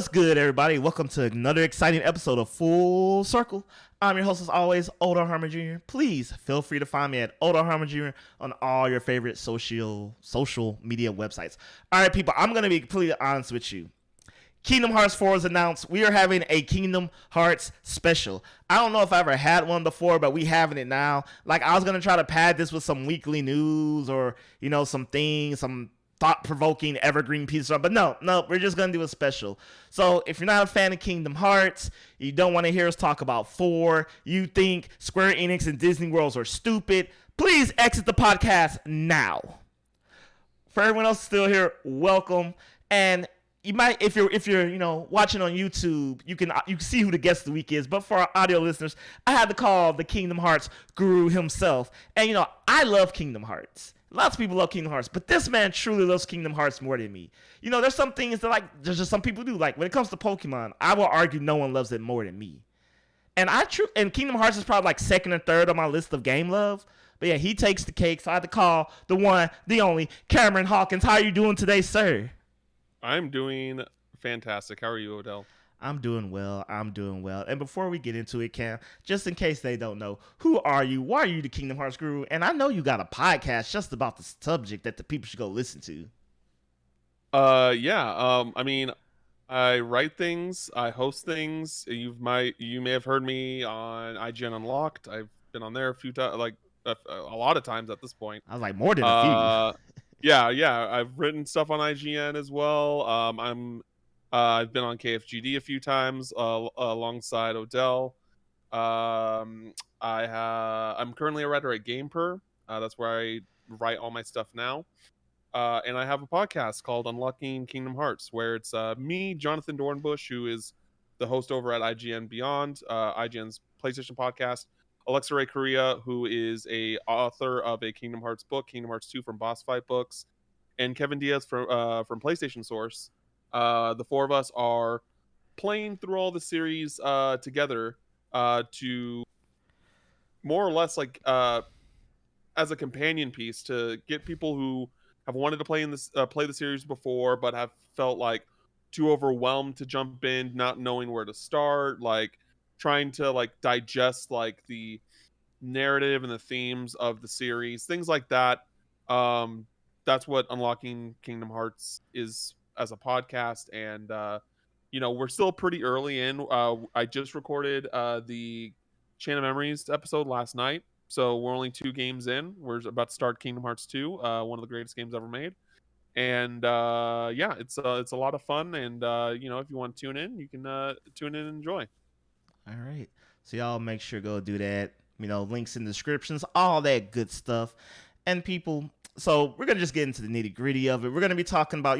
What's good, everybody? Welcome to another exciting episode of Full Circle. I'm your host, as always, Harmon Jr. Please feel free to find me at Harmon Jr. on all your favorite social media websites. All right, people, I'm going to be completely honest with you. Kingdom Hearts 4 is announced. We are having a Kingdom Hearts special. I don't know if I ever had one before, but we having it now. Like, I was going to try to pad this with some weekly news or, some thought-provoking evergreen piece, but no, we're just gonna do a special. So if you're not a fan of Kingdom Hearts, you don't want to hear us talk about 4, you think Square Enix and Disney Worlds are stupid, please exit the podcast now. For everyone else still here, welcome. And you might, if you're watching on YouTube, you can see who the guest of the week is. But for our audio listeners, I had to call the Kingdom Hearts guru himself. And I love Kingdom Hearts. Lots of people love Kingdom Hearts, but this man truly loves Kingdom Hearts more than me. There's some things that there's just some people do. Like when it comes to Pokemon, I will argue no one loves it more than me. And Kingdom Hearts is probably second or third on my list of game love. But yeah, he takes the cake, so I had to call the one, the only, Cameron Hawkins. How are you doing today, sir? I'm doing fantastic. How are you, Odell? I'm doing well. And before we get into it, Cam, just in case they don't know, who are you? Why are you the Kingdom Hearts guru? And I know you got a podcast just about the subject that the people should go listen to. I mean, I write things, I host things. You may have heard me on IGN Unlocked. I've been on there a few times, a lot of times at this point. I was like, more than a few. Yeah. I've written stuff on IGN as well. I've been on KFGD a few times alongside Odell. I'm currently a writer at GamePer. That's where I write all my stuff now. And I have a podcast called Unlocking Kingdom Hearts, where it's me, Jonathan Dornbush, who is the host over at IGN Beyond, IGN's PlayStation podcast. Alexa Ray Correa, who is a author of a Kingdom Hearts book, Kingdom Hearts 2 from Boss Fight Books, and Kevin Diaz from PlayStation Source. The four of us are playing through all the series together to more or less as a companion piece to get people who have wanted to play the series before but have felt too overwhelmed to jump in, not knowing where to start, trying to digest the narrative and the themes of the series, things like that. That's what Unlocking Kingdom Hearts is as a podcast, and we're still pretty early in. I just recorded the Chain of Memories episode last night, so we're only 2 games in. We're about to start Kingdom Hearts 2, one of the greatest games ever made, and it's a lot of fun. And if you want to tune in, you can tune in and enjoy. All right, so y'all make sure to go do that. Links in the descriptions, all that good stuff. And people, so we're going to just get into the nitty gritty of it. We're going to be talking about,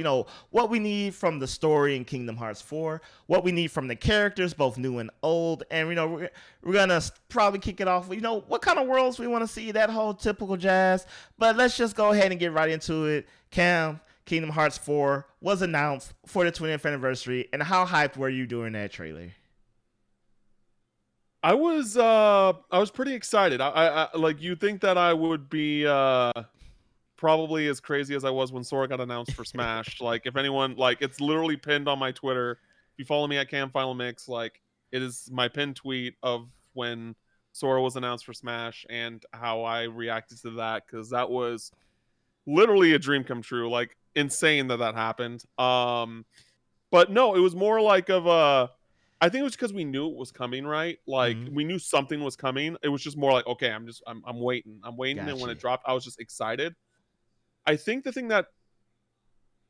what we need from the story in Kingdom Hearts 4, what we need from the characters, both new and old. And, we're going to probably kick it off with, what kind of worlds we want to see, that whole typical jazz. But let's just go ahead and get right into it. Cam, Kingdom Hearts 4 was announced for the 20th anniversary. And how hyped were you during that trailer? I was pretty excited. I you'd think that I would be probably as crazy as I was when Sora got announced for Smash. If anyone, it's literally pinned on my Twitter. If you follow me at CamFileMix, it is my pinned tweet of when Sora was announced for Smash and how I reacted to that, because that was literally a dream come true. Insane that happened. But no, it was more I think it was because we knew it was coming, right? We knew something was coming. It was just more okay, I'm waiting. Gotcha. And when it dropped, I was just excited. I think the thing that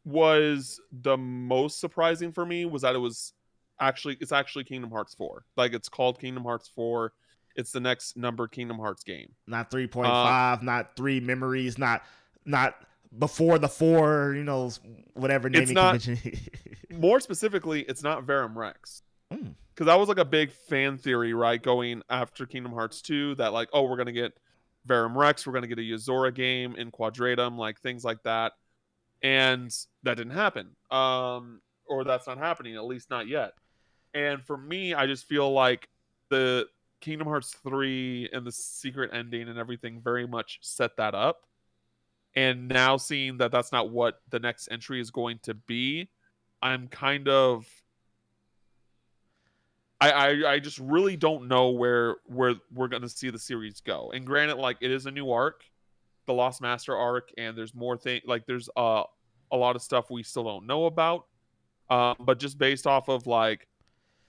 was the most surprising for me was that it's actually Kingdom Hearts 4. It's called Kingdom Hearts 4. It's the next numbered Kingdom Hearts game. Not 3.5, not 3 memories, not before the 4, whatever naming convention. More specifically, it's not Verum Rex. Because that was a big fan theory, right? Going after Kingdom Hearts 2, that we're going to get Verum Rex, we're going to get a Yozora game in Quadratum, things like that. And that didn't happen. Or that's not happening, at least not yet. And for me, I just feel the Kingdom Hearts 3 and the secret ending and everything very much set that up. And now seeing that that's not what the next entry is going to be, I'm kind of I just really don't know where we're gonna see the series go. And granted, like, it is a new arc, the Lost Master arc, and there's more thing like there's a lot of stuff we still don't know about. But just based off of like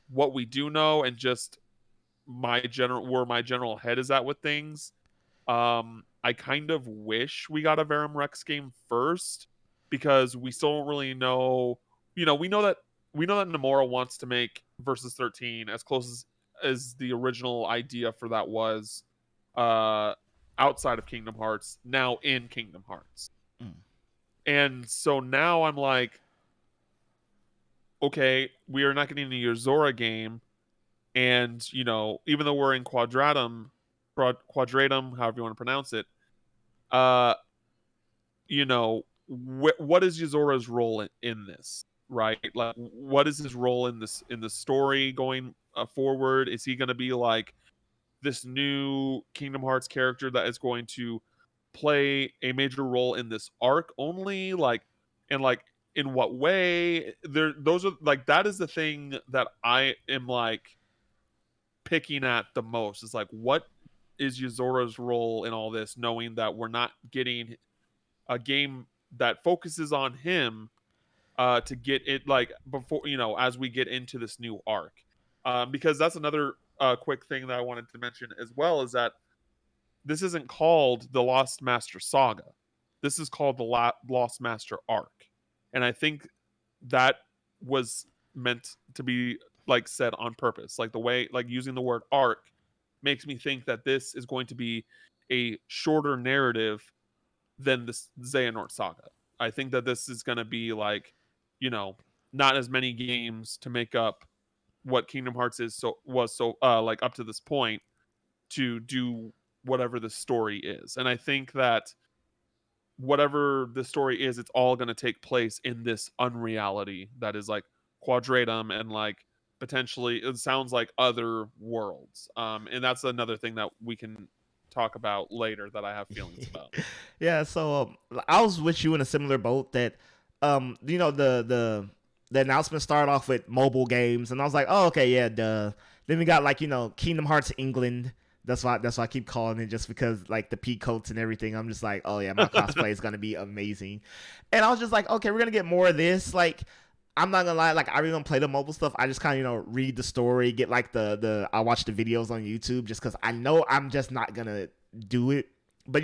what we do know and just where my general head is at with things, I kind of wish we got a Verum Rex game first, because we still don't really know. We know that Nomura wants to make Versus 13 as close as the original idea for that was, outside of Kingdom Hearts, now in Kingdom Hearts. Mm. And so now I'm like, okay, we are not getting a Yozora game, and even though we're in Quadratum, however you want to pronounce it, uh, what is Yozora's role in this, right? Like, what is his role in the story going forward? Is he going to be like this new Kingdom Hearts character that is going to play a major role in this arc only? Like, in what way? Those are like, that is the thing that I am like picking at the most, is like, what is Yozora's role in all this, knowing that we're not getting a game that focuses on him, to get it like before, as we get into this new arc. Because that's another quick thing that I wanted to mention as well, is that this isn't called the Lost Master Saga. This is called the Lost Master Arc. And I think that was meant to be like said on purpose. Like, the way, like, using the word arc makes me think that this is going to be a shorter narrative than the Xehanort Saga. I think that this is going to be like, not as many games to make up what Kingdom Hearts was like up to this point, to do whatever the story is. And I think that whatever the story is, it's all going to take place in this unreality that is like Quadratum, and like potentially it sounds like other worlds. And that's another thing that we can talk about later that I have feelings about. Yeah, so I was with you in a similar boat that the announcement started off with mobile games, and I was like, oh, okay, yeah, duh. Then we got like Kingdom Hearts England. That's why I keep calling it, just because like the P coats and everything. I'm just like, oh yeah, my cosplay is gonna be amazing. And I was just like, okay, we're gonna get more of this. Like, I'm not gonna lie, like, I really don't play the mobile stuff. I just kind of read the story, get like I watch the videos on YouTube, just because I know I'm just not gonna do it. But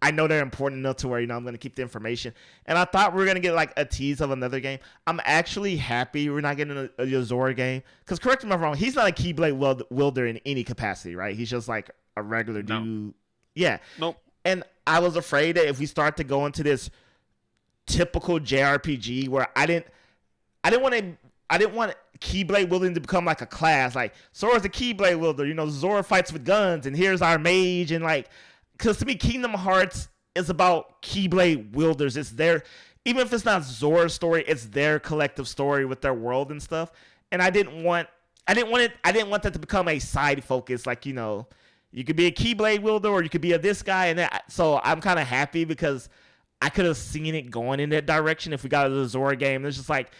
I know they're important enough to where I'm gonna keep the information. And I thought we were gonna get like a tease of another game. I'm actually happy we're not getting a Yozora game, because correct me if I'm wrong, he's not a Keyblade wielder in any capacity, right? He's just like a regular dude. Yeah. Nope. And I was afraid that if we start to go into this typical JRPG where I didn't want Keyblade wielding to become like a class. Like, Sora's a Keyblade wielder. Zora fights with guns, and here's our mage. And like, because to me, Kingdom Hearts is about Keyblade wielders. It's their, even if it's not Zora's story, it's their collective story with their world and stuff. And I didn't want that to become a side focus. Like, you could be a Keyblade wielder, or you could be this guy. And so I'm kind of happy, because I could have seen it going in that direction if we got a Zora game. It's just like,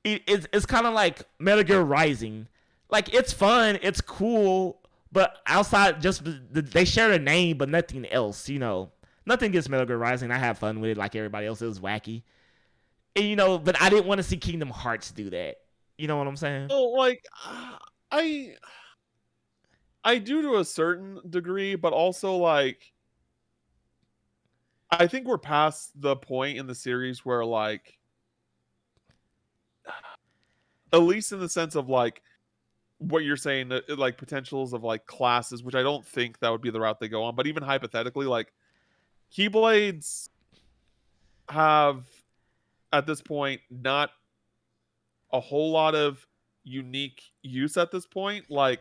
it's kind of like Metal Gear Rising. Like, it's fun, it's cool, but outside, just they share a name, but nothing else. Nothing against Metal Gear Rising. I have fun with it, like everybody else. It was wacky, and but I didn't want to see Kingdom Hearts do that. You know what I'm saying? Well, like, I do to a certain degree, but also like, I think we're past the point in the series where, like, at least in the sense of like what you're saying, like potentials of like classes, which I don't think that would be the route they go on. But even hypothetically, like, Keyblades have at this point not a whole lot of unique use at this point. Like,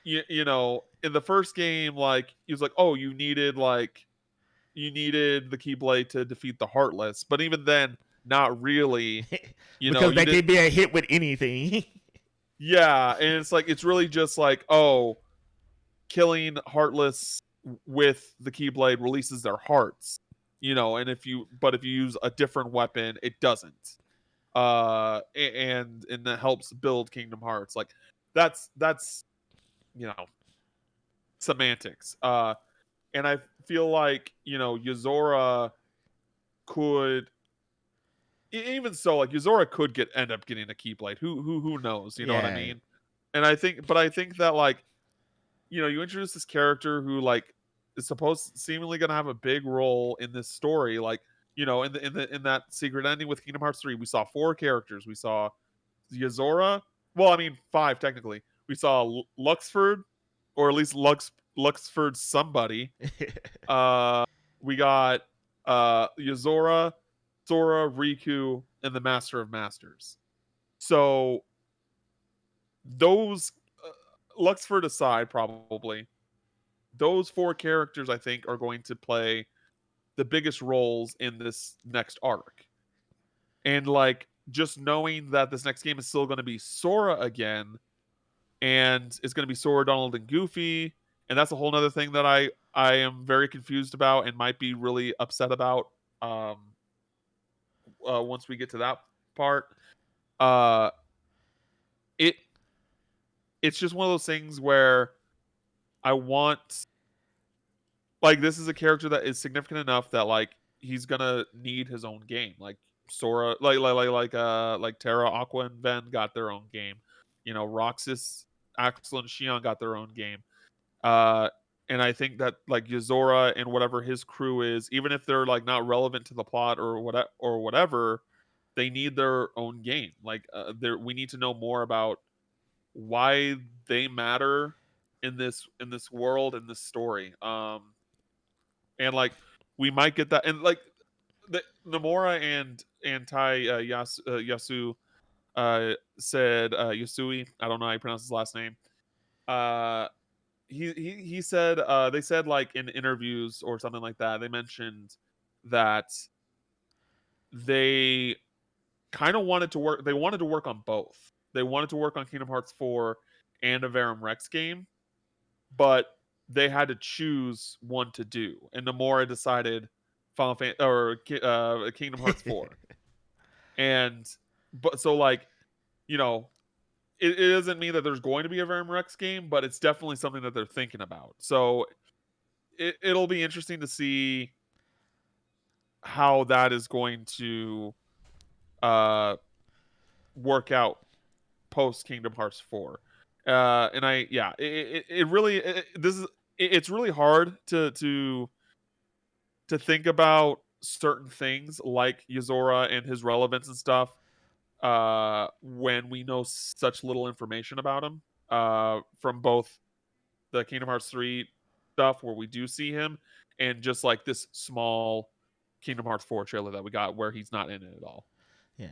in the first game, like, he was like, oh, you needed the Keyblade to defeat the Heartless, but even then, not really. Because they can be a hit with anything. Yeah, and it's like, it's really just like, oh, killing Heartless with the Keyblade releases their hearts, and if you use a different weapon, it doesn't. And that helps build Kingdom Hearts. Like, that's semantics. And I feel like Yozora could even so, like Yozora could end up getting a Keyblade. Who knows? You know what I Yeah. mean? And I think that like you introduce this character who like is seemingly going to have a big role in this story. Like in that secret ending with Kingdom Hearts 3, we saw 4 characters. We saw Yozora. Well, I mean 5 technically. We saw Luxford, or at least Luxford somebody. We got Yozora, Sora, Riku, and the Master of Masters. So those Luxford aside, probably those 4 characters I think are going to play the biggest roles in this next arc. And like just knowing that this next game is still going to be Sora again, and it's going to be Sora, Donald, and Goofy, and that's a whole other thing that I am very confused about and might be really upset about once we get to that part. Uh, it it's just one of those things where I want, like, this is a character that is significant enough that like he's gonna need his own game. Like Sora, like Terra, Aqua, and Ven got their own game. Roxas, Axel, and Shion got their own game. Uh, and I think that like Yozora and whatever his crew is, even if they're like not relevant to the plot or whatever, they need their own game. Like we need to know more about why they matter in this world, in this story. And like we might get that, and like the Nomura and Tai Yasu said, Yasui, I don't know how you pronounce his last name. Uh, he said, they said like in interviews or something like that, they mentioned that they kind of wanted to work. They wanted to work on both. They wanted to work on Kingdom Hearts 4 and a Verum Rex game, but they had to choose one to do, and Nomura decided Kingdom Hearts 4. And but so like it doesn't mean that there's going to be a Verum Rex game, but it's definitely something that they're thinking about. So it'll be interesting to see how that is going to work out post Kingdom Hearts 4. And it really it's really hard to think about certain things like Yozora and his relevance and stuff when we know such little information about him from both the Kingdom Hearts 3 stuff where we do see him, and just like this small Kingdom Hearts 4 trailer that we got where he's not in it at all. Yeah.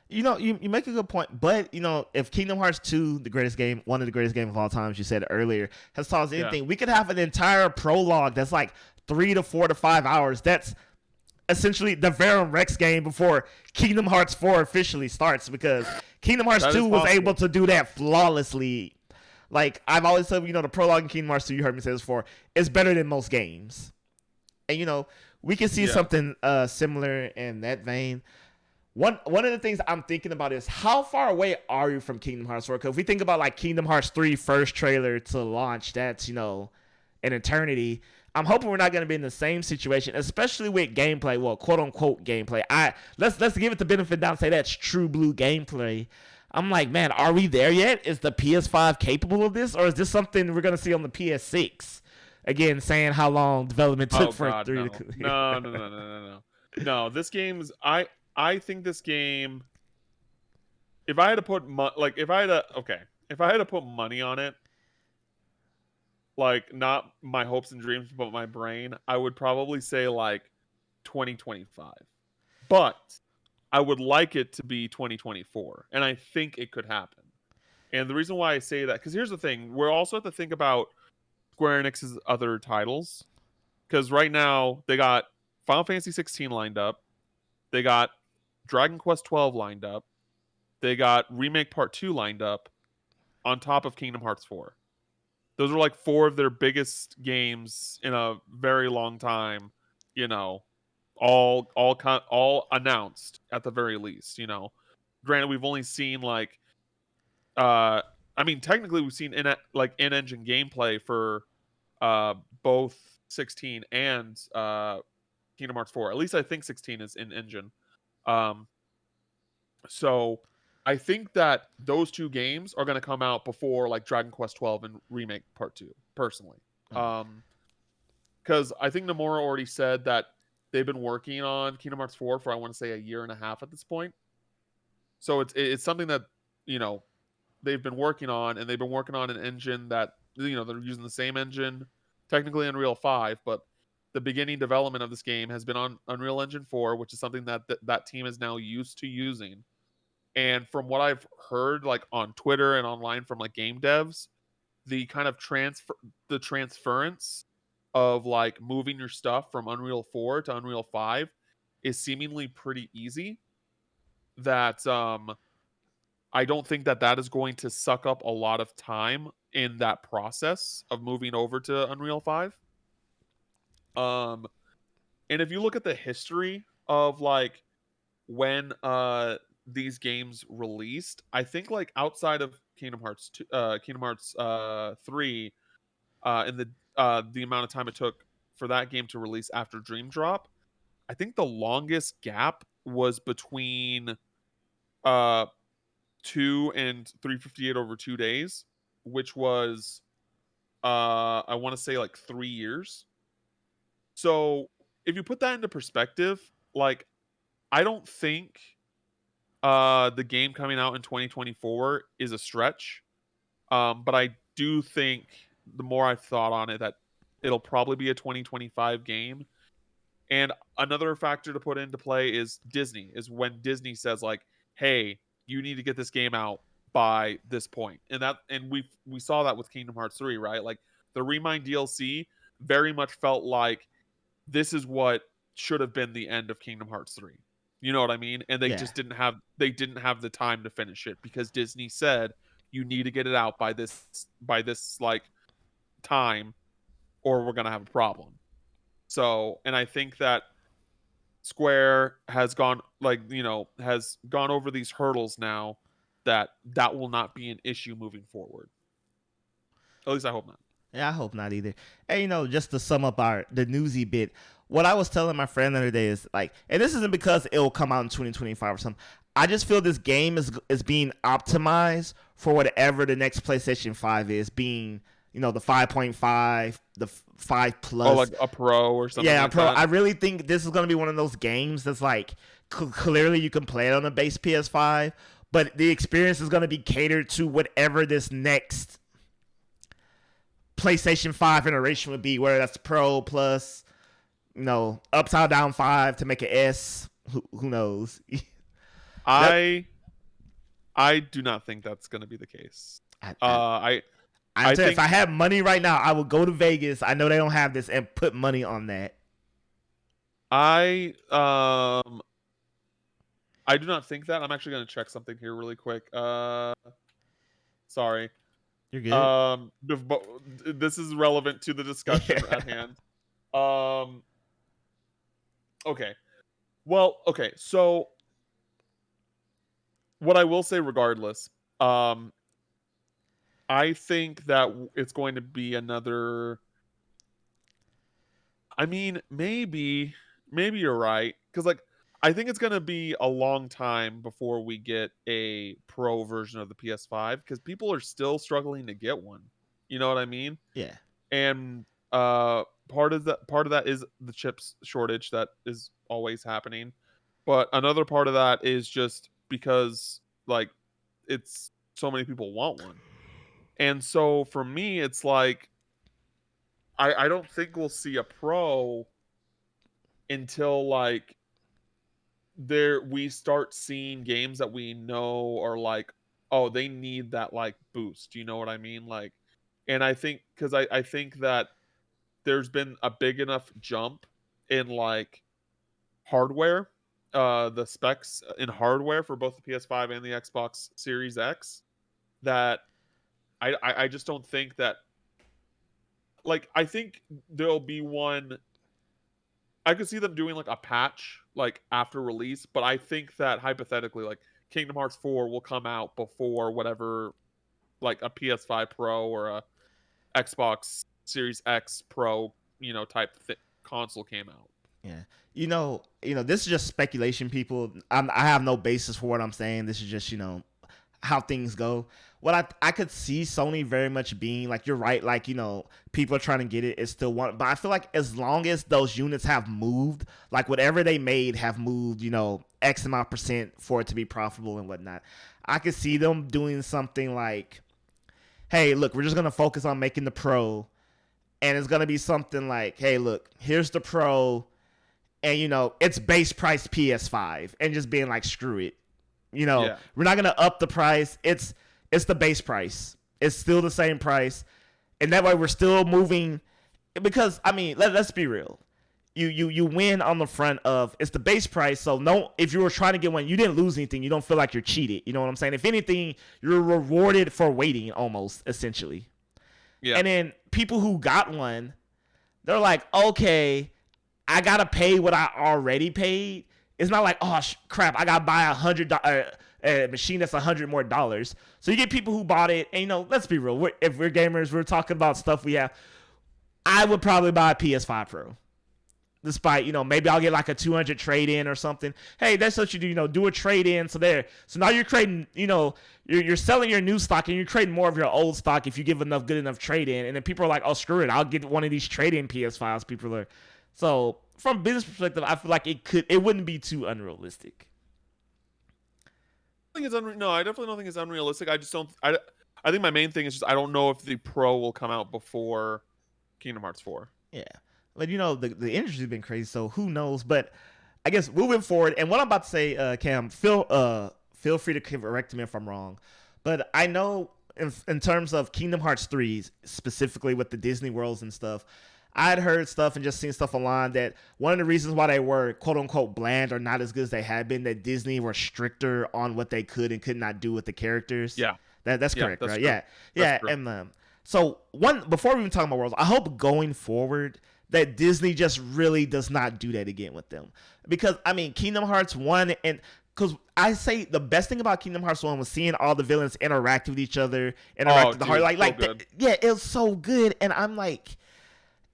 You make a good point, but if Kingdom Hearts 2, the greatest game, one of the greatest games of all time, as you said earlier, has taught us anything, we could have an entire prologue that's like 3 to 4 to 5 hours. That's essentially the Verum Rex game before Kingdom Hearts 4 officially starts, because Kingdom Hearts 2 was able to do that flawlessly. Like I've always said, the prologue in Kingdom Hearts 2, you heard me say this before, is better than most games. And we can see something similar in that vein. One of the things I'm thinking about is how far away are you from Kingdom Hearts 4? Because if we think about like Kingdom Hearts 3 first trailer to launch, that's an eternity. I'm hoping we're not going to be in the same situation, especially with gameplay. Well, quote unquote gameplay. Let's give it the benefit down and say that's true blue gameplay. I'm like, man, are we there yet? Is the PS5 capable of this, or is this something we're going to see on the PS6? Again, saying how long development took for God, 3 no. to No. No, this game's I think this game, if I had to put if I had to put money on it, like not my hopes and dreams but my brain, I would probably say like 2025. But I would like it to be 2024, and I think it could happen. And the reason why I say that, because here's the thing, we're also have to think about Square Enix's other titles, because right now they got Final Fantasy 16 lined up, they got Dragon Quest 12 lined up, they got Remake Part 2 lined up, on top of Kingdom Hearts 4. Those are like 4 of their biggest games in a very long time, all announced at the very least. Granted, we've only seen like I mean, technically, we've seen in-engine gameplay for uh, both 16 and Kingdom Hearts 4. At least I think 16 is in-engine. Um, so I think that those two games are going to come out before like Dragon Quest 12 and Remake Part 2, personally. Okay. Because I think Nomura already said that they've been working on Kingdom Hearts 4 for I want to say a year and a half at this point. So it's something that, you know, they've been working on, and they've been working on an engine that, you know, they're using the same engine, technically Unreal 5, but the beginning development of this game has been on Unreal Engine 4, which is something that that team is now used to using. And from what I've heard, like on Twitter and online from like game devs, the kind of transference of like moving your stuff from Unreal 4 to Unreal 5 is seemingly pretty easy. That I don't think that that is going to suck up a lot of time in that process of moving over to Unreal 5. Um, and if you look at the history of like when these games released, I think like outside of Kingdom Hearts 3, and the amount of time it took for that game to release after Dream Drop, I think the longest gap was between uh 2 and 358 over 2 days, which was I want to say like 3 years. So if you put that into perspective, like I don't think the game coming out in 2024 is a stretch. But I do think the more I've thought on it, that it'll probably be a 2025 game. And another factor to put into play is Disney, is when Disney says like, "Hey, you need to get this game out by this point." And we saw that with Kingdom Hearts 3, right? Like the Remind DLC very much felt like this is what should have been the end of Kingdom Hearts 3. You know what I mean? And they Yeah. just didn't have the time to finish it because Disney said you need to get it out by this like time or we're going to have a problem. So, and I think that Square has gone like, you know, has gone over these hurdles now that that will not be an issue moving forward. At least I hope not. Yeah, I hope not either. And just to sum up the newsy bit, what I was telling my friend the other day is like, and this isn't because it will come out in 2025 or something. I just feel this game is being optimized for whatever the next PlayStation 5 is, being the 5.5, the 5 Oh, plus. like a pro or something Yeah, like pro. that. I really think this is gonna be one of those games that's like clearly you can play it on the base PS5, but the experience is gonna be catered to whatever this next PlayStation 5 iteration would be, whether that's Pro Plus, upside down 5 to make an S. Who knows? that I I do not think that's going to be the case. I, Uh, I, I I'm I telling you, if I think had money right now, I would go to Vegas. I know they don't have this, and put money on that. I um I do not think that. I'm actually going to check something here really quick. Sorry. You're good. This is relevant to the discussion Yeah. at hand. Um, okay. Well, okay. So what I will say, regardless, um, I think that it's going to be another. I mean, maybe you're right, because like I think it's going to be a long time before we get a pro version of the PS5 because people are still struggling to get one. You know what I mean? Yeah. And part of that is the chips shortage that is always happening, but another part of that is just because like it's so many people want one. And so for me it's like I don't think we'll see a pro until like there we start seeing games that we know are like, oh, they need that like boost, you know what I mean? Like, and I think because I think that there's been a big enough jump in like hardware, the specs in hardware for both the PS5 and the Xbox Series X, that I just don't think that, like, I think there'll be one. I could see them doing like a patch like after release, but I think that hypothetically, like Kingdom Hearts 4 will come out before whatever like a PS5 Pro or a Xbox Series X Pro, type console came out. Yeah. This is just speculation, people. I have no basis for what I'm saying. This is just, how things go. What I could see Sony very much being like, you're right, like, people are trying to get it, it's still one, but I feel like as long as those units have moved, like whatever they made have moved, X amount percent for it to be profitable and whatnot, I could see them doing something like, hey, look, we're just gonna focus on making the Pro, and it's gonna be something like, hey, look, here's the Pro, and it's base price PS5, and just being like, screw it. Yeah. We're not gonna up the price. It's the base price. It's still the same price, and that way we're still moving. Because I mean, let's be real. You win on the front of it's the base price. So no, if you were trying to get one, you didn't lose anything. You don't feel like you're cheated. You know what I'm saying? If anything, you're rewarded for waiting, almost essentially. Yeah. And then people who got one, they're like, okay, I gotta pay what I already paid. It's not like, oh crap, I gotta buy a machine that's $100 more. So you get people who bought it, and let's be real. If we're gamers, we're talking about stuff we have. I would probably buy a PS5 Pro, despite maybe I'll get like a 200 trade in or something. Hey, that's what you do. Do a trade in. So now you're trading. You're selling your new stock and you're trading more of your old stock if you give good enough trade in. And then people are like, oh screw it, I'll get one of these trade in PS5s. People are so. From a business perspective, I feel like it wouldn't be too unrealistic. I definitely don't think it's unrealistic. I just don't. I think my main thing is just I don't know if the Pro will come out before Kingdom Hearts 4. Yeah, but the industry's been crazy, so who knows? But I guess moving forward, and what I'm about to say, Cam, feel free to correct me if I'm wrong, but I know in terms of Kingdom Hearts 3, specifically with the Disney worlds and stuff. I had heard stuff and just seen stuff online that one of the reasons why they were quote unquote bland or not as good as they had been, that Disney were stricter on what they could and could not do with the characters. Yeah. That's correct, that's right? True. Yeah. That's Yeah. And so before we even talk about worlds, I hope going forward that Disney just really does not do that again with them. Because I mean, Kingdom Hearts 1 and because I say the best thing about Kingdom Hearts 1 was seeing all the villains interact with each other, interact with the heart. Yeah, it was so good. And I'm like,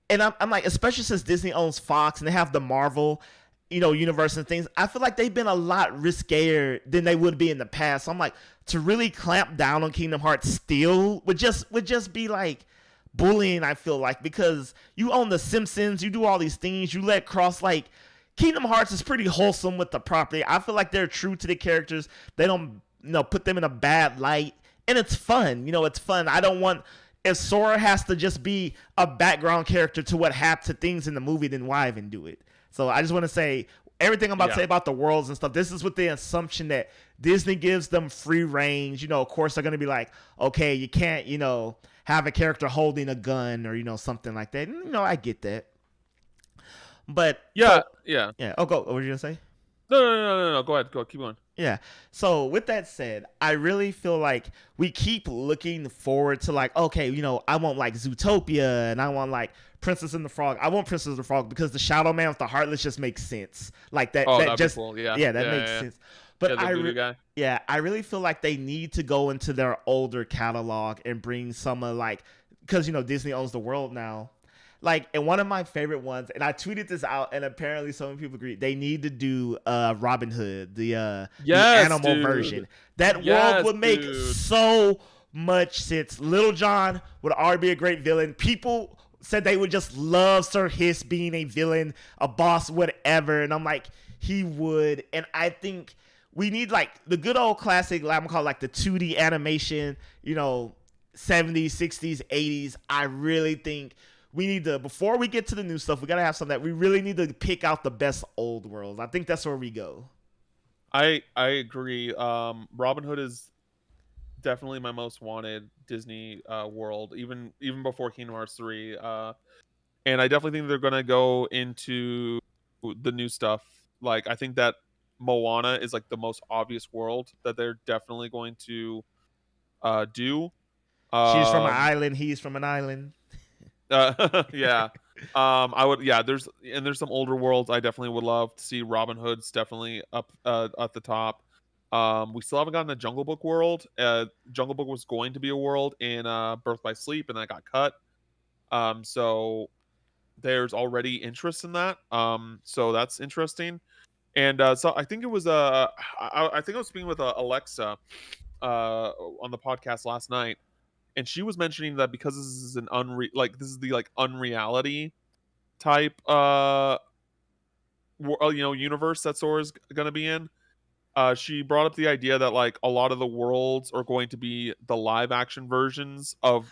especially since Disney owns Fox and they have the Marvel, universe and things, I feel like they've been a lot riskier than they would be in the past. So I'm like, to really clamp down on Kingdom Hearts still would just be like bullying, I feel like, because you own The Simpsons, you do all these things, you let cross, like, Kingdom Hearts is pretty wholesome with the property. I feel like they're true to the characters. They don't, put them in a bad light. And it's fun. It's fun. I don't want... If Sora has to just be a background character to what happened to things in the movie, then why even do it? So I just want to say everything I'm about to say about the worlds and stuff. This is with the assumption that Disney gives them free range. Of course they're going to be like, okay, you can't, have a character holding a gun or, something like that. I get that. But yeah. Oh, go. What were you going to say? No. Go ahead. Keep going. Yeah. So with that said, I really feel like we keep looking forward to like, okay, I want like Zootopia and I want like Princess and the Frog. I want Princess and the Frog because the Shadow Man with the Heartless just makes sense. Like that. Oh, that that'd just be cool. Yeah. That makes sense. But I really feel like they need to go into their older catalog and bring some of like, because Disney owns the world now. Like, and one of my favorite ones, and I tweeted this out, and apparently so many people agree, they need to do Robin Hood, the animal version. That world would make so much sense. Little John would already be a great villain. People said they would just love Sir Hiss being a villain, a boss, whatever. And I'm like, he would. And I think we need like the good old classic, I'm gonna call it like the 2D animation, 70s, 60s, 80s. I really think we need to, before we get to the new stuff, we got to have something that we really need to pick out the best old worlds. I think that's where we go. I agree. Robin Hood is definitely my most wanted Disney world, even before Kingdom Hearts 3. And I definitely think they're going to go into the new stuff. Like, I think that Moana is like the most obvious world that they're definitely going to do. She's from an island. He's from an island. Yeah. I would. Yeah. There's some older worlds I definitely would love to see. Robin Hood's definitely up at the top. We still haven't gotten a Jungle Book world. Jungle Book was going to be a world in Birth by Sleep, and that got cut. So there's already interest in that. So that's interesting. And so I think it was I think I was speaking with Alexa on the podcast last night, and she was mentioning that because this is an this is the like unreality type universe that Sora's gonna be in. She brought up the idea that like a lot of the worlds are going to be the live action versions of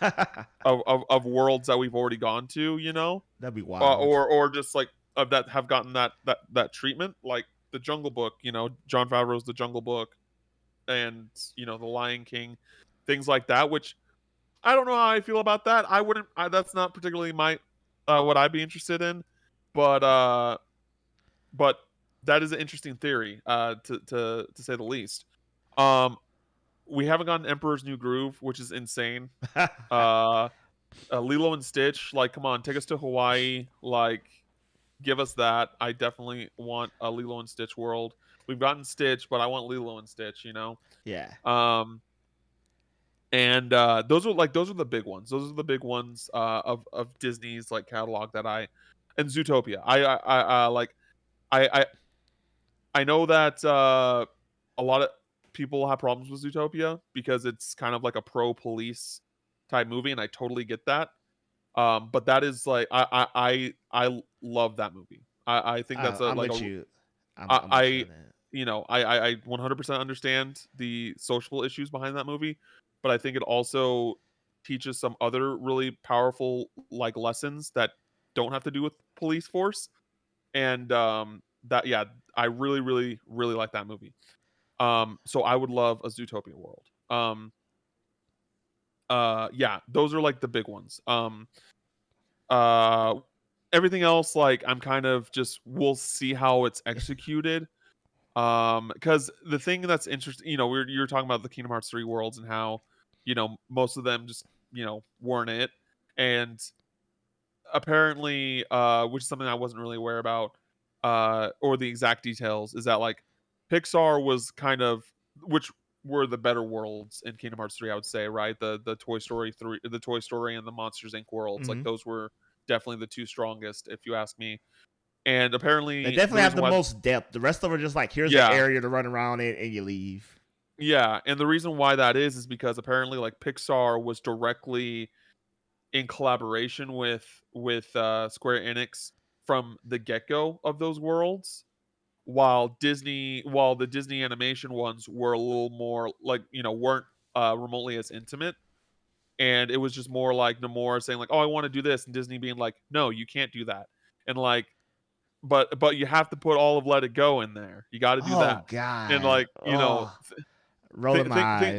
worlds that we've already gone to, That'd be wild. or just like of that have gotten that treatment, like the Jungle Book, John Favreau's The Jungle Book, and the Lion King, things like that. Which I don't know how I feel about that. I wouldn't. That's not particularly my what I'd be interested in, but but that is an interesting theory, to say the least. Um, we haven't gotten Emperor's New Groove, which is insane. Lilo and Stitch, like, come on, take us to Hawaii, like, give us that. I definitely want a Lilo and Stitch world. We've gotten Stitch, but I want Lilo and Stitch. Yeah. And those are the big ones. Those are the big ones of Disney's like catalog and Zootopia. I I know that a lot of people have problems with Zootopia because it's kind of like a pro police type movie, and I totally get that. But that is like I love that movie. I think that's I'm with you. I'm with you I on that. I 100% understand the social issues behind that movie, but I think it also teaches some other really powerful like lessons that don't have to do with police force. And that yeah, I really really really like that movie. So I would love a Zootopia world. Yeah, those are like the big ones. Uh Everything else, like, I'm kind of just, we'll see how it's executed. Because the thing that's interesting, you're talking about the Kingdom Hearts 3 worlds and how, most of them just, weren't it. And apparently, which is something I wasn't really aware about, or the exact details, is that like Pixar was kind of, which were the better worlds in Kingdom Hearts 3, I would say, right? The Toy Story 3, the Toy Story and the Monsters Inc. worlds, like Hmm. those were definitely the two strongest, if you ask me. And They apparently the definitely have reason the why, most depth. The rest of them are just like, here's an yeah, area to run around in, and you leave. yeah, and the reason why that is because apparently like Pixar was directly in collaboration with Square Enix from the get-go of those worlds, while the Disney animation ones were a little more like, weren't remotely as intimate. And it was just more like Nomura saying like, oh, I want to do this, and Disney being like, no, you can't do that. And like, but you have to put all of Let It Go in there. You got to do Oh that. And God. like, Oh, rolling th- my th-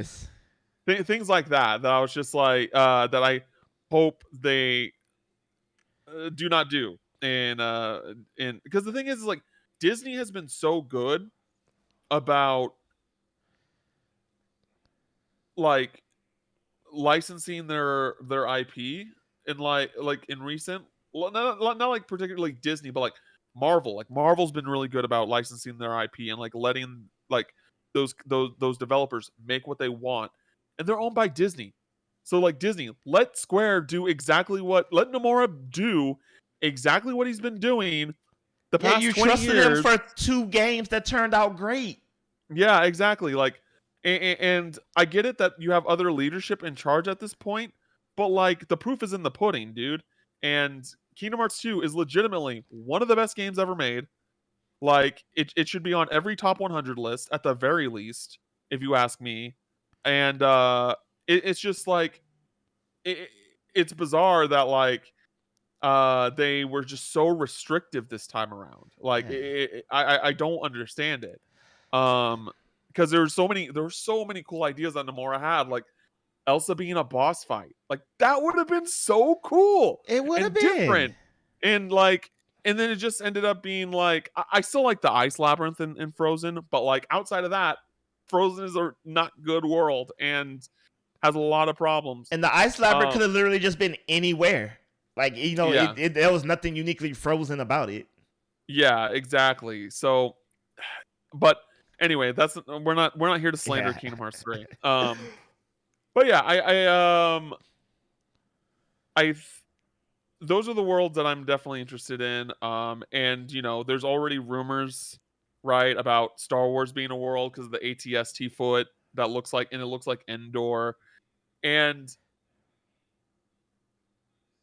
th- eyes. things like that I was just like, that I hope they do not do. And because the thing is like, Disney has been so good about like licensing their IP, and like in recent, well, not like particularly Disney, but like Marvel. Like Marvel's been really good about licensing their IP and like letting like those developers make what they want, and they're owned by Disney. So like, Disney, let Square do exactly what, let Nomura do exactly what he's been doing the Yeah, past you 20 trusted him years. for 2 games that turned out great. Yeah, exactly. Like, and I get it that you have other leadership in charge at this point, but like, the proof is in the pudding, dude. And Kingdom Hearts 2 is legitimately one of the best games ever made. Like, it should be on every top 100 list at the very least, if you ask me. And it's just like, it, it's bizarre that like, they were just so restrictive this time around. Like, Yeah. I don't understand it. Because there were so many cool ideas that Nomura had, like Elsa being a boss fight. Like, that would have been so cool It would have and been. different. And like, and then it just ended up being like, I still like the Ice Labyrinth in Frozen, but like, outside of that, Frozen is a not good world and has a lot of problems. And the ice labyrinth Um, could have literally just been anywhere. Like, yeah, there was nothing uniquely frozen about it. yeah, exactly. So, but Anyway, we're not here to slander Yeah. Kingdom Hearts 3. But yeah, I those are the worlds that I'm definitely interested in. And there's already rumors, right, about Star Wars being a world because of the ATST foot that looks like, and it looks like Endor. And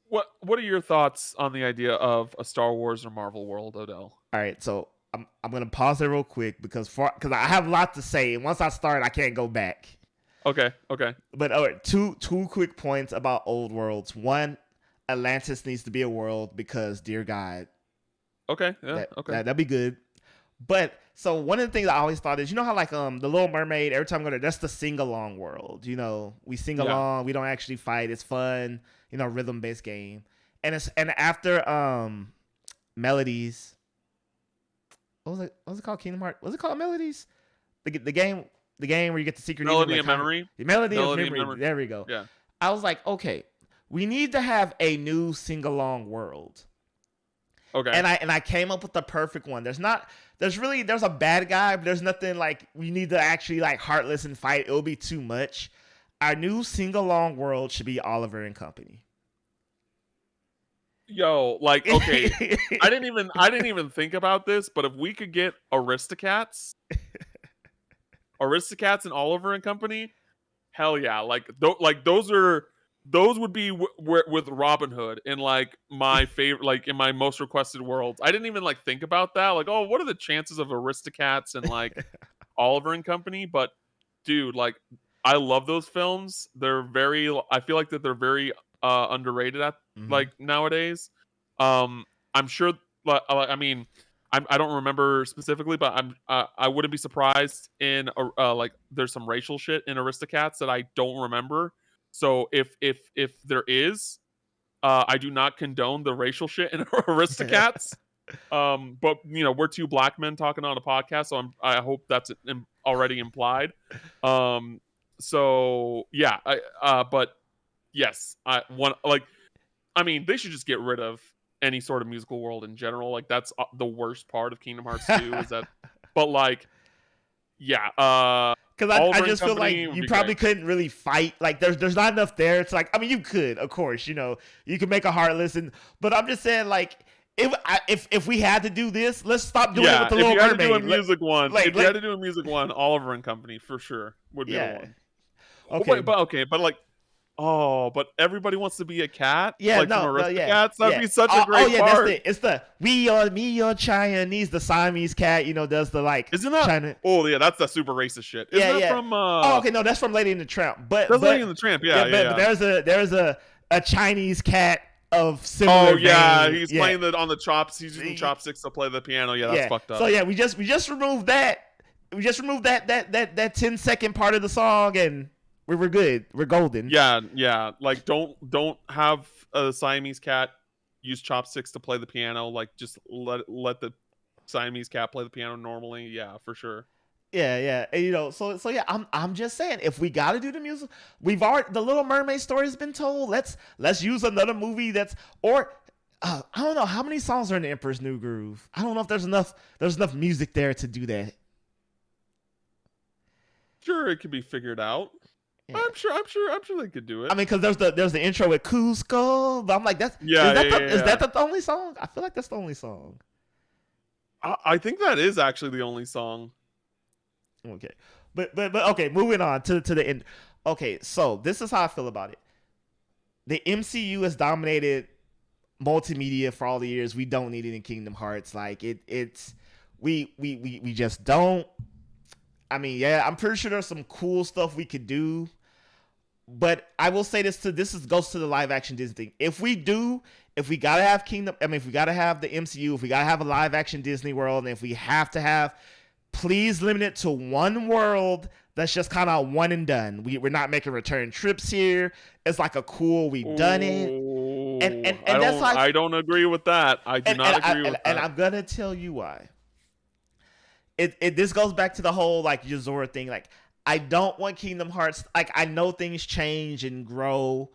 what are your thoughts on the idea of a Star Wars or Marvel world, Odell? All right, so I'm gonna pause it real quick because I have a lot to say, and once I start, I can't go back. Okay. But all right, two quick points about old worlds. One, Atlantis needs to be a world because, dear God, Okay. Yeah. Okay. that'd be good. But so one of the things I always thought is, how like the Little Mermaid, every time I go there, that's the sing along world. We sing along, we don't actually fight. It's fun, rhythm based game. And after Melodies, what was it called? Kingdom Hearts? Was it called Melodies? The game where you get the secret Melody and Memory. Melody of Memory. There we go. Yeah. I was like, okay, we need to have a new sing along world. Okay. And I came up with the perfect one. There's a bad guy, but there's nothing like we need to actually like heartless and fight. It'll be too much. Our new sing along world should be Oliver and Company. Yo, like, okay, I didn't even think about this, but if we could get Aristocats and Oliver and Company, hell yeah! Like those would be with Robin Hood in like my favorite, like in my most requested worlds. I didn't even like think about that. Like, oh, what are the chances of Aristocats and like Oliver and Company? But dude, like, I love those films. I feel like that they're very underrated at like nowadays. I'm sure. I mean, I don't remember specifically, but I wouldn't be surprised in like there's some racial shit in Aristocats that I don't remember. So if there is, I do not condone the racial shit in Aristocats. But we're two black men talking on a podcast, so I hope that's already implied. So yeah, but yes, they should just get rid of any sort of musical world in general. Like that's the worst part of Kingdom Hearts 2 is that, but like, yeah, because I just feel like you probably couldn't really fight. Like there's not enough there. It's like, I mean, you could, of course, you can make a Heartless, but I'm just saying, like, if we had to do this, let's stop doing it with the Little Mermaid. If you had to do a music one, Oliver and Company for sure would be the one. Okay, but like, but everybody wants to be a cat. Yeah, like from Aristocats. That'd be such a great part. It's the me or Chinese, the Siamese cat. Does the like. Isn't that? China? Oh yeah, that's the super racist shit. Isn't that from? Okay, no, that's from Lady and the Tramp. But Lady and the Tramp. Yeah. But there's a Chinese cat of similar. Oh yeah, he's playing on the chops. He's using chopsticks to play the piano. Yeah, that's fucked up. So yeah, we just removed that. We just removed that 10-second part of the song, and we were good. We're golden. Yeah. Like don't have a Siamese cat use chopsticks to play the piano. Like just let the Siamese cat play the piano normally. Yeah, for sure. Yeah. And, so yeah, I'm just saying, if we got to do the music, the Little Mermaid story has been told. Let's use another movie I don't know how many songs are in the Emperor's New Groove. I don't know if there's enough music there to do that. Sure, it could be figured out. Yeah. I'm sure they could do it. I mean, because there's the intro with Cusco, but I'm like, is that the only song? I feel like that's the only song. I think that is actually the only song. Okay, but okay, moving on to the end. Okay, so this is how I feel about it. The MCU has dominated multimedia for all the years. We don't need it in Kingdom Hearts. Like we just don't. I mean, yeah, I'm pretty sure there's some cool stuff we could do, but I will say this goes to the live action Disney thing. If we gotta have if we gotta have the MCU, if we gotta have a live action Disney World, and if we have to have, please limit it to one world that's just kind of one and done. We're not making return trips here. It's like a cool, we've done it. And that's like, I don't agree with that. I do not agree with that. And I'm gonna tell you why. This goes back to the whole like Yozora thing. Like, I don't want Kingdom Hearts. Like, I know things change and grow,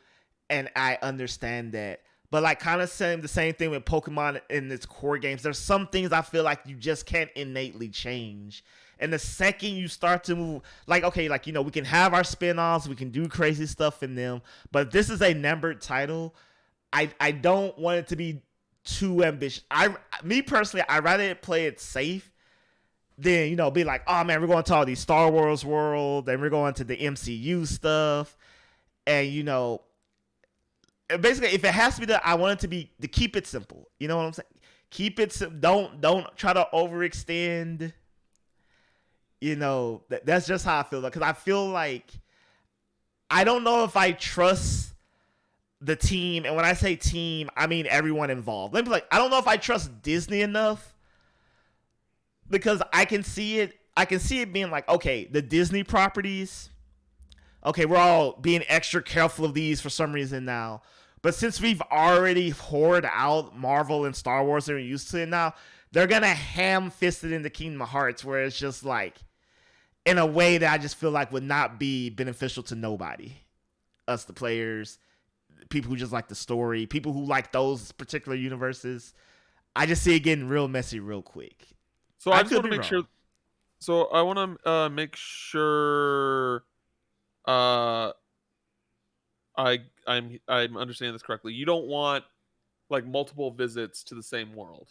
and I understand that. But like kind of saying the same thing with Pokemon in its core games. There's some things I feel like you just can't innately change. And the second you start to move, like, okay, like, you know, we can have our spin-offs, we can do crazy stuff in them, but this is a numbered title. I don't want it to be too ambitious. Me personally, I'd rather play it safe than, you know, be like, oh man, we're going to all these Star Wars world, and we're going to the MCU stuff, and you know, basically, if it has to be that, I want it to be to keep it simple. You know what I'm saying? Keep it simple. Don't try to overextend. You know, that's just how I feel. Because I feel like I don't know if I trust the team, and when I say team, I mean everyone involved. Let me be like, I don't know if I trust Disney enough, because I can see it. I can see it being like, okay, the Disney properties. Okay, we're all being extra careful of these for some reason now. But since we've already poured out Marvel and Star Wars and we're used to it now, they're going to ham-fist it into Kingdom Hearts, where it's just like, in a way that I just feel like would not be beneficial to nobody. Us, the players, people who just like the story, people who like those particular universes. I just see it getting real messy real quick. So I just want to make sure. So I want to make sure I'm understanding this correctly. You don't want like multiple visits to the same world.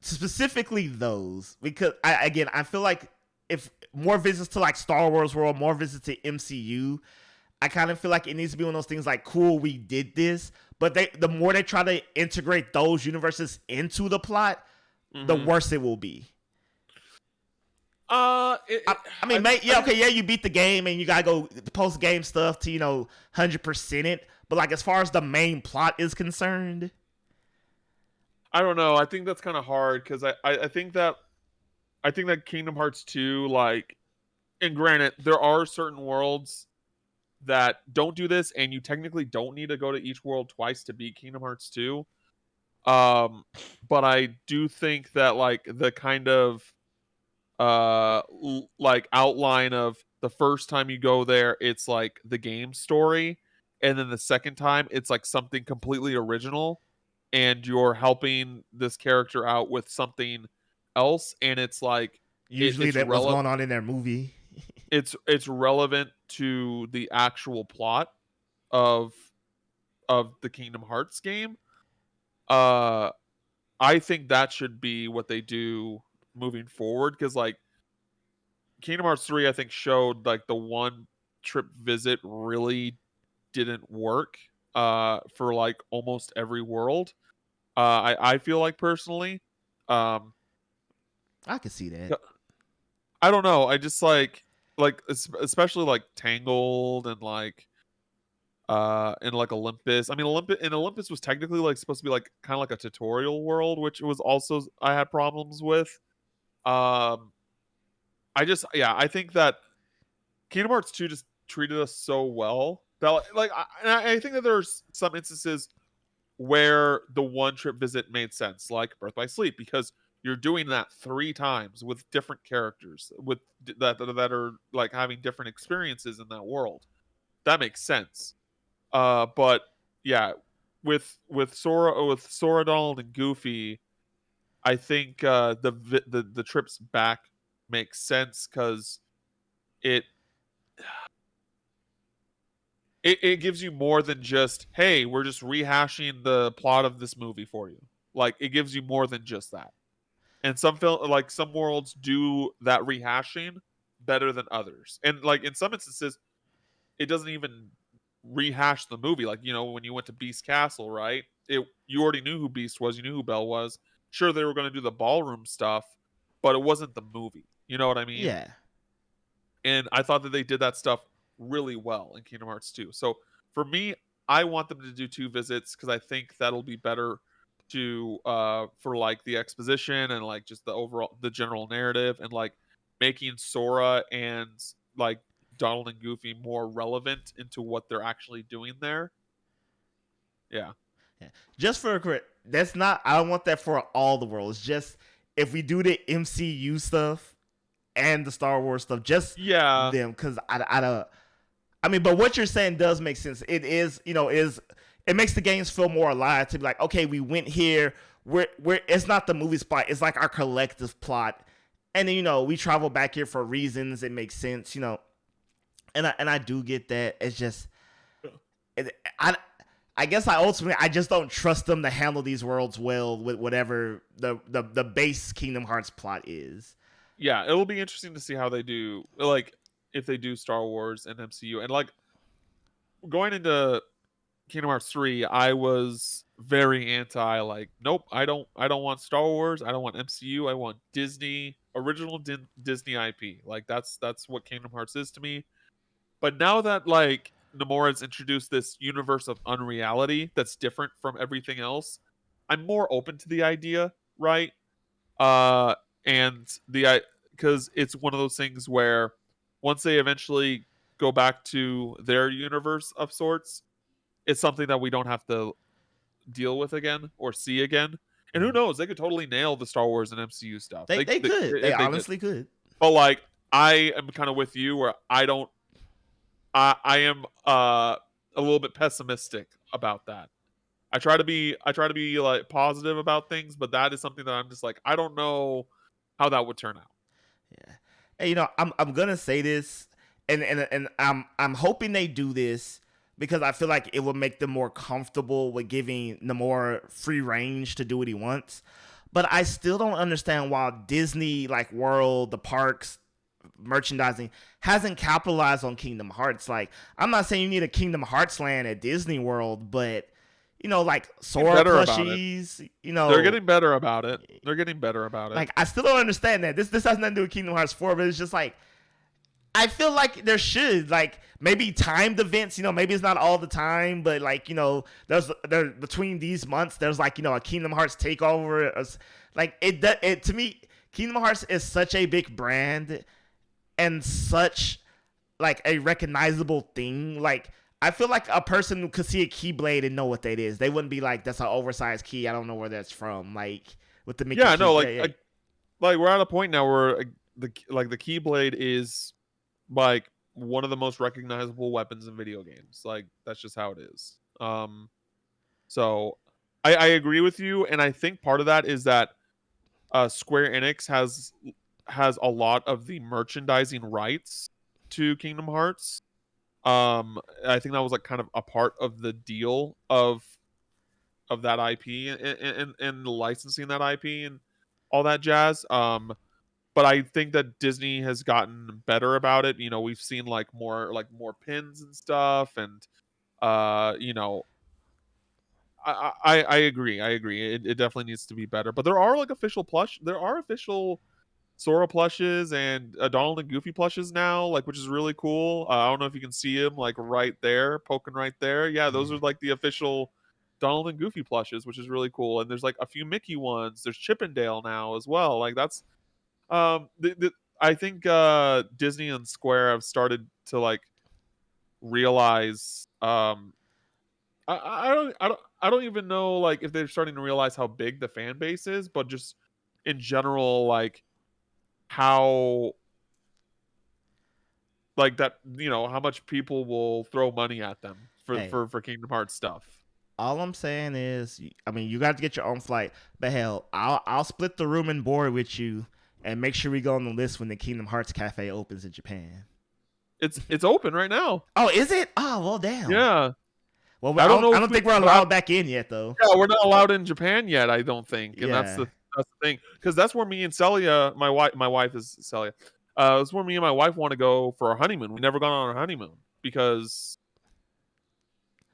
Specifically those, because I feel like if more visits to like Star Wars world, more visits to MCU, I kind of feel like it needs to be one of those things like, cool, we did this, but the more they try to integrate those universes into the plot, the worse it will be. I mean, you beat the game and you gotta go post game stuff to, you know, 100% it, but like as far as the main plot is concerned, I don't know. I think that's kind of hard because I think that Kingdom Hearts 2, like, and granted, there are certain worlds that don't do this, and you technically don't need to go to each world twice to beat Kingdom Hearts 2. But I do think that like the kind of like outline of the first time you go there, it's like the game story, and then the second time it's like something completely original, and you're helping this character out with something else, and it's like usually that what's going on in their movie. it's relevant to the actual plot of the Kingdom Hearts game. I think that should be what they do moving forward, because like Kingdom Hearts 3 I think showed like the one trip visit really didn't work for like almost every world. I feel like personally, I can see that. I don't know. I just like especially like Tangled and like Olympus. I mean, Olympus was technically like supposed to be like kind of like a tutorial world, which was also I had problems with. I think that Kingdom Hearts 2 just treated us so well that like I think that there's some instances where the one trip visit made sense, like Birth by Sleep, because you're doing that 3 times with different characters with that are like having different experiences in that world. That makes sense. But yeah, with Sora, Donald, and Goofy, I think the trips back makes sense because it gives you more than just, hey, we're just rehashing the plot of this movie for you. Like, it gives you more than just that. And some worlds do that rehashing better than others. And like in some instances, it doesn't even rehash the movie. Like, you know, when you went to Beast Castle, right? You already knew who Beast was, you knew who Belle was. Sure, they were going to do the ballroom stuff, but it wasn't the movie. You know what I mean? Yeah. And I thought that they did that stuff really well in Kingdom Hearts 2. So for me, I want them to do 2 visits because I think that'll be better to for like the exposition and like just the general narrative, and like making Sora and like Donald and Goofy more relevant into what they're actually doing there. Yeah. Just for a correct, that's not. I don't want that for all the worlds. Just if we do the MCU stuff and the Star Wars stuff, just them, because I don't. I mean, but what you're saying does make sense. It is, it makes the games feel more alive to be like, okay, we went here. We're it's not the movie plot. It's like our collective plot, and then we travel back here for reasons. It makes sense, and I do get that. It's just, I guess I just don't trust them to handle these worlds well with whatever the base Kingdom Hearts plot is. Yeah, it'll be interesting to see how they do, like if they do Star Wars and MCU, and like going into Kingdom Hearts 3, I was very anti, like, nope, I don't want Star Wars, I don't want MCU, I want Disney, original Disney IP. Like that's what Kingdom Hearts is to me. But now that like Nomura's introduced this universe of unreality that's different from everything else, I'm more open to the idea, right? And because it's one of those things where once they eventually go back to their universe of sorts, it's something that we don't have to deal with again or see again. And who knows? They could totally nail the Star Wars and MCU stuff. They could. They honestly could. But like, I am kind of with you where I don't. I am a little bit pessimistic about that. I try to be like positive about things, but that is something that I'm just like, I don't know how that would turn out. Yeah. Hey, I'm gonna say this, and I'm hoping they do this because I feel like it will make them more comfortable with giving Nomura free range to do what he wants. But I still don't understand why Disney, like World, the parks, merchandising, hasn't capitalized on Kingdom Hearts. Like, I'm not saying you need a Kingdom Hearts land at Disney World, but like Sora plushies, they're getting better about it. Like, I still don't understand that. This has nothing to do with Kingdom Hearts 4, but it's just like, I feel like there should, like, maybe timed events, maybe it's not all the time, but like, there's between these months, there's like, a Kingdom Hearts takeover. Like, it to me, Kingdom Hearts is such a big brand and such like a recognizable thing. Like, I feel like a person could see a Keyblade and know what that is. They wouldn't be like, that's an oversized key, I don't know where that's from. Like, with the Mickey like we're at a point now where the Keyblade is like one of the most recognizable weapons in video games. Like, that's just how it is. So I agree with you, and I think part of that is that Square Enix has a lot of the merchandising rights to Kingdom Hearts. I think that was like kind of a part of the deal of that IP and licensing that IP and all that jazz. But I think that Disney has gotten better about it. We've seen like more pins and stuff, and I agree. It definitely needs to be better. But there are like official Sora plushes and Donald and Goofy plushes now, like, which is really cool. I don't know if you can see him like right there, poking right there. Yeah, those are like the official Donald and Goofy plushes, which is really cool. And there's like a few Mickey ones. There's Chippendale now as well. Like, that's I think Disney and Square have started to like realize. I don't even know like if they're starting to realize how big the fan base is, but just in general, like how like that, how much people will throw money at them for Kingdom Hearts stuff. All I'm saying is, I mean, you got to get your own flight, but hell, I'll split the room and board with you and make sure we go on the list when the Kingdom Hearts Cafe opens in Japan. It's open right now. Oh, is it? Oh, well, damn. Yeah. Well, I don't think we're allowed back in yet, though. Yeah, we're not allowed in Japan yet, I don't think. And that's the thing, because that's where me and Celia, my wife is Celia. It's where me and my wife want to go for our honeymoon. We never gone on our honeymoon because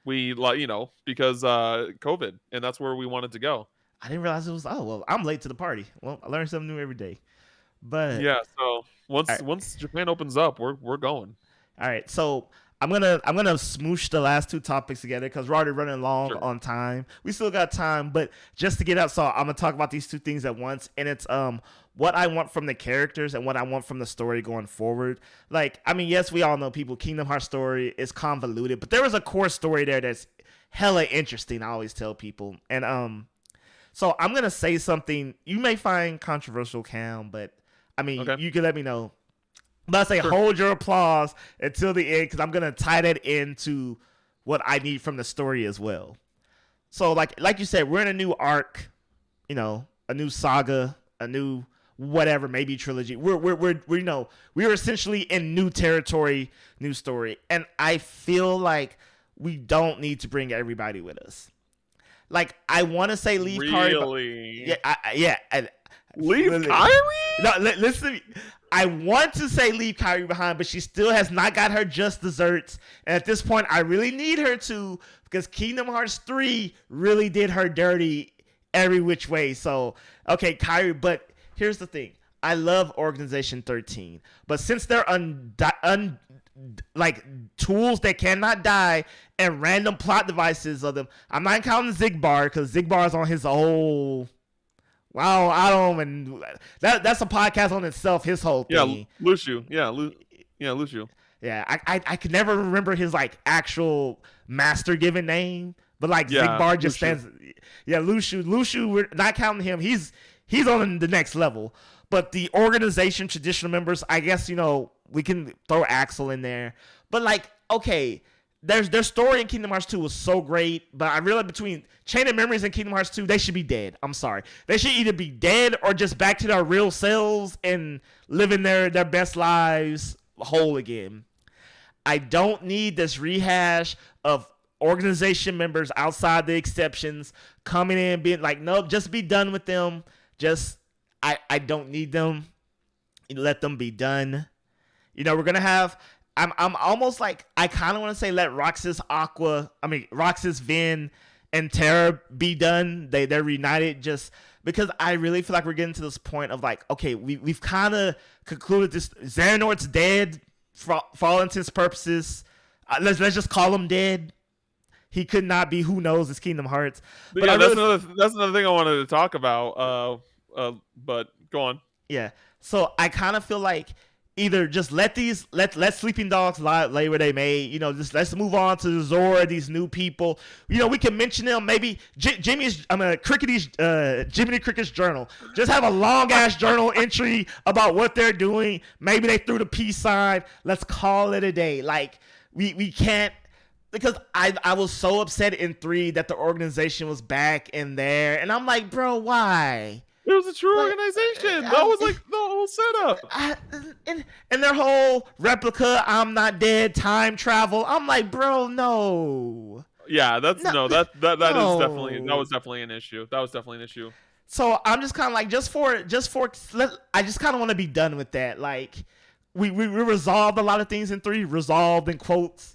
because COVID, and that's where we wanted to go. I didn't realize it was. Oh well, I'm late to the party. Well, I learn something new every day. But yeah, so once Japan opens up, we're going. All right, so I'm gonna smoosh the last two topics together because we're already running long on time. We still got time, but just to get out, so I'm gonna talk about these two things at once, and it's what I want from the characters and what I want from the story going forward. Like, I mean, yes, we all know Kingdom Hearts story is convoluted, but there was a core story there that's hella interesting. I always tell people, and so I'm gonna say something you may find controversial, Cam, but I mean, you can let me know. But I say Sure. hold your applause until the end because I'm gonna tie that into what I need from the story as well. So like you said, we're in a new arc, a new saga, a new whatever, maybe trilogy. We're essentially in new territory, new story, and I feel like we don't need to bring everybody with us. Like I want to say leave Kari, but Really? Leave really, Kyrie? no, listen. I want to say leave Kyrie behind, but she still has not got her just desserts. And at this point, I really need her to because Kingdom Hearts 3 really did her dirty every which way. So, okay, Kyrie, but here's the thing. I love Organization 13, but since they're like tools that cannot die and random plot devices of them, I'm not counting Zigbar because Zigbar is on his whole. Wow, I don't even. That's a podcast on itself. His whole thing. Yeah, Lucio. Yeah, Lucio. Yeah, I could never remember his like actual master given name, but like Zigbar just Lucio. stands. Yeah, Lucio. We're not counting him. He's on the next level. But the organization traditional members, I guess we can throw Axel in there. But like, okay, their story in Kingdom Hearts 2 was so great, but I realized between Chain of Memories and Kingdom Hearts 2, they should be dead. I'm sorry. They should either be dead or just back to their real selves and living their best lives whole again. I don't need this rehash of organization members outside the exceptions coming in being like, nope, just be done with them. I don't need them. Let them be done. We're gonna have. I'm almost like I kind of want to say let Roxas, Vin, and Terra be done. They're reunited just because I really feel like we're getting to this point of like, okay, we've kind of concluded this. Xehanort's dead for all intents and purposes. Let's just call him dead. He could not be. Who knows? It's Kingdom Hearts. But yeah, that's another thing I wanted to talk about. But go on. Yeah. So I kind of feel like either just let sleeping dogs lay where they may. Just let's move on to Zora, these new people. We can mention them. Maybe Jiminy Cricket's journal. Just have a long ass journal entry about what they're doing. Maybe they threw the peace sign. Let's call it a day. Like we can't. Because I was so upset in 3 that the organization was back in there. And I'm like, bro, why? It was a true organization. That was like the whole setup. And their whole replica, I'm not dead, time travel. I'm like, bro, no. Yeah, that was definitely an issue. That was definitely an issue. So I'm just kind of like, I just kind of want to be done with that. Like, we resolved a lot of things in 3, resolved in quotes.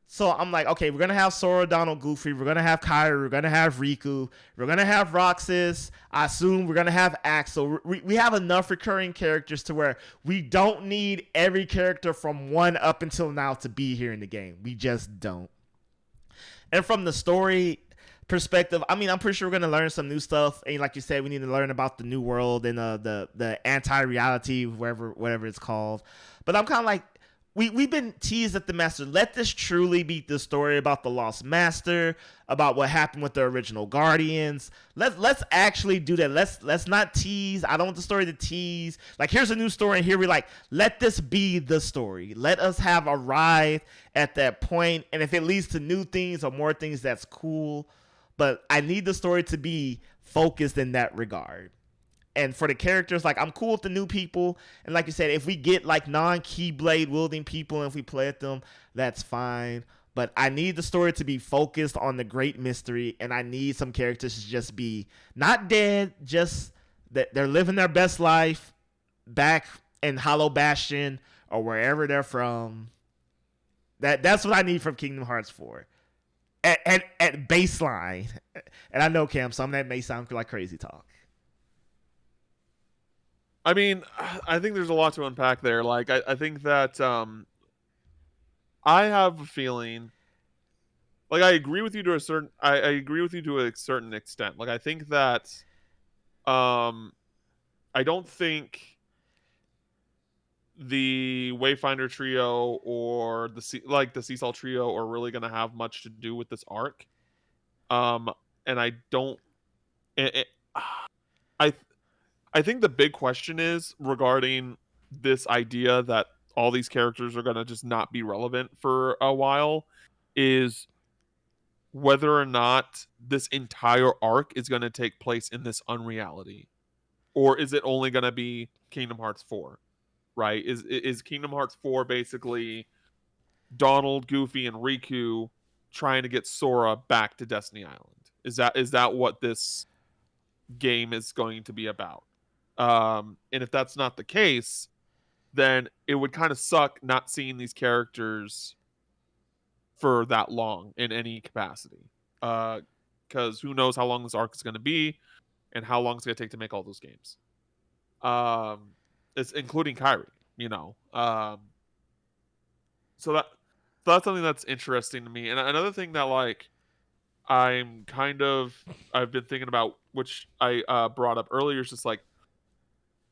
So I'm like, okay, we're going to have Sora, Donald, Goofy. We're going to have Kyrie. We're going to have Riku. We're going to have Roxas. I assume we're going to have Axel. We have enough recurring characters to where we don't need every character from 1 up until now to be here in the game. We just don't. And from the story perspective, I mean, I'm pretty sure we're going to learn some new stuff. And like you said, we need to learn about the new world and the anti-reality, whatever it's called. But I'm kind of like, We've been teased at the master. Let this truly be the story about the lost master, about what happened with the original Guardians. Let's actually do that. Let's not tease. I don't want the story to tease. Like, here's a new story, and here we let this be the story. Let us have arrived at that point, and if it leads to new things or more things, that's cool. But I need the story to be focused in that regard. And for the characters, like, I'm cool with the new people. And like you said, if we get like non-Keyblade wielding people and if we play at them, that's fine. But I need the story to be focused on the great mystery. And I need some characters to just be not dead, just that they're living their best life back in Hollow Bastion or wherever they're from. That's what I need from Kingdom Hearts 4. At baseline. And I know, Cam, some of that may sound like crazy talk. I mean, I think there's a lot to unpack there. Like, I think that I have a feeling. Like, I agree with you to a certain. I agree with you to a certain extent. Like, I think that, I don't think the Wayfinder trio or the Seesaw trio are really going to have much to do with this arc. And I don't. I think the big question is regarding this idea that all these characters are gonna just not be relevant for a while, is whether or not this entire arc is gonna take place in this unreality, or is it only gonna be Kingdom Hearts 4? Right? Is Kingdom Hearts 4 basically Donald, Goofy, and Riku trying to get Sora back to Destiny Island? Is that what this game is going to be about? And if that's not the case, then it would kind of suck not seeing these characters for that long in any capacity. Because who knows how long this arc is going to be and how long it's going to take to make all those games. It's including Kyrie, you know. So that's something that's interesting to me. And another thing that like I've been thinking about, which I brought up earlier, is just like,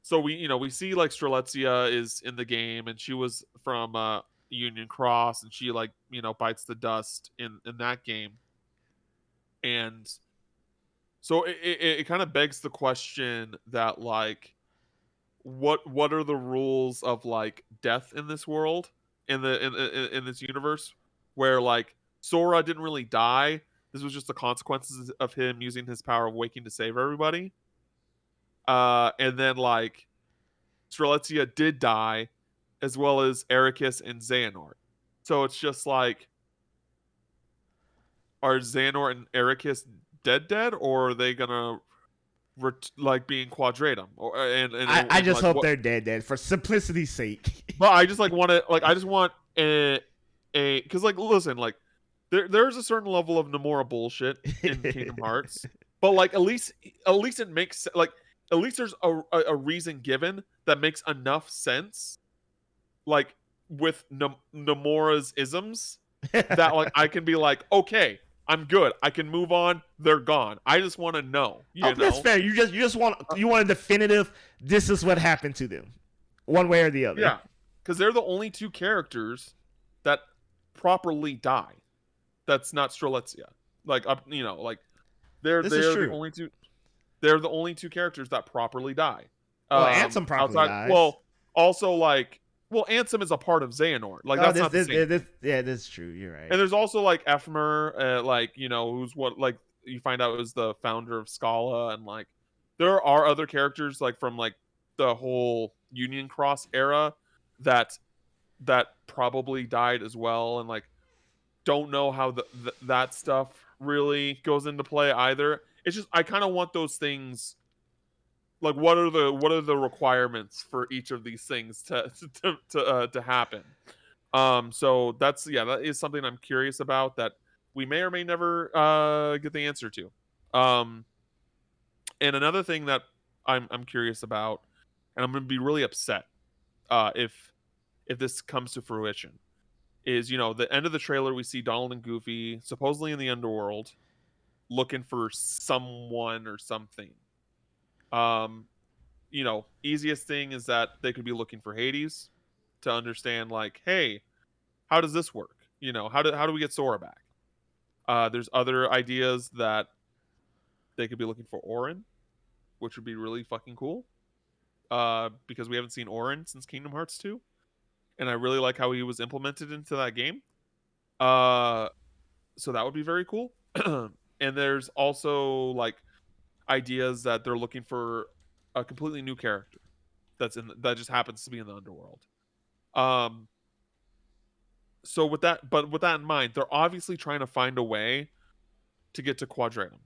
so we see like Strelitzia is in the game, and she was from Union Cross, and she like bites the dust in that game, and so it kind of begs the question that like what are the rules of like death in this world, in this universe, where like Sora didn't really die. This was just the consequences of him using his power of waking to save everybody. And then like Strelitzia did die, as well as Ericus and Xehanort. So it's just like, are Xehanort and Ericus dead, or are they gonna like be in Quadratum? Or I just like, hope they're dead for simplicity's sake. But I just like want to like I just want a because like listen, like there's a certain level of Nomura bullshit in Kingdom Hearts, but like at least it makes like at least there's a reason given that makes enough sense, like with Nomura's isms, that like I can be like, okay, I'm good, I can move on, they're gone. I just want to know, you know. That's fair. You just want a definitive. This is what happened to them, one way or the other. Yeah, because they're the only two characters that properly die. That's not Strelitzia. Like like they're the only two. They're the only two characters that properly die. Ansem properly dies. Well, also like Ansem is a part of Xehanort. Like that's not the same. Yeah, that's true. You're right. And there's also like Ephemer, like who's what like you find out is the founder of Scala, and like there are other characters like from like the whole Union Cross era that probably died as well, and like don't know how that stuff really goes into play either. It's just I kind of want those things, like what are the requirements for each of these things to happen. So that is something I'm curious about, that we may or may never get the answer to. And another thing that I'm curious about, and I'm gonna be really upset if this comes to fruition, is the end of the trailer we see Donald and Goofy supposedly in the underworld looking for someone or something. Easiest thing is that they could be looking for Hades to understand like, hey, how does this work? How do we get Sora back? There's other ideas that they could be looking for Auron, which would be really fucking cool. Because we haven't seen Auron since Kingdom Hearts 2. And I really like how he was implemented into that game. So that would be very cool. And there's also like ideas that they're looking for a completely new character that just happens to be in the underworld. So with that in mind, they're obviously trying to find a way to get to Quadratum.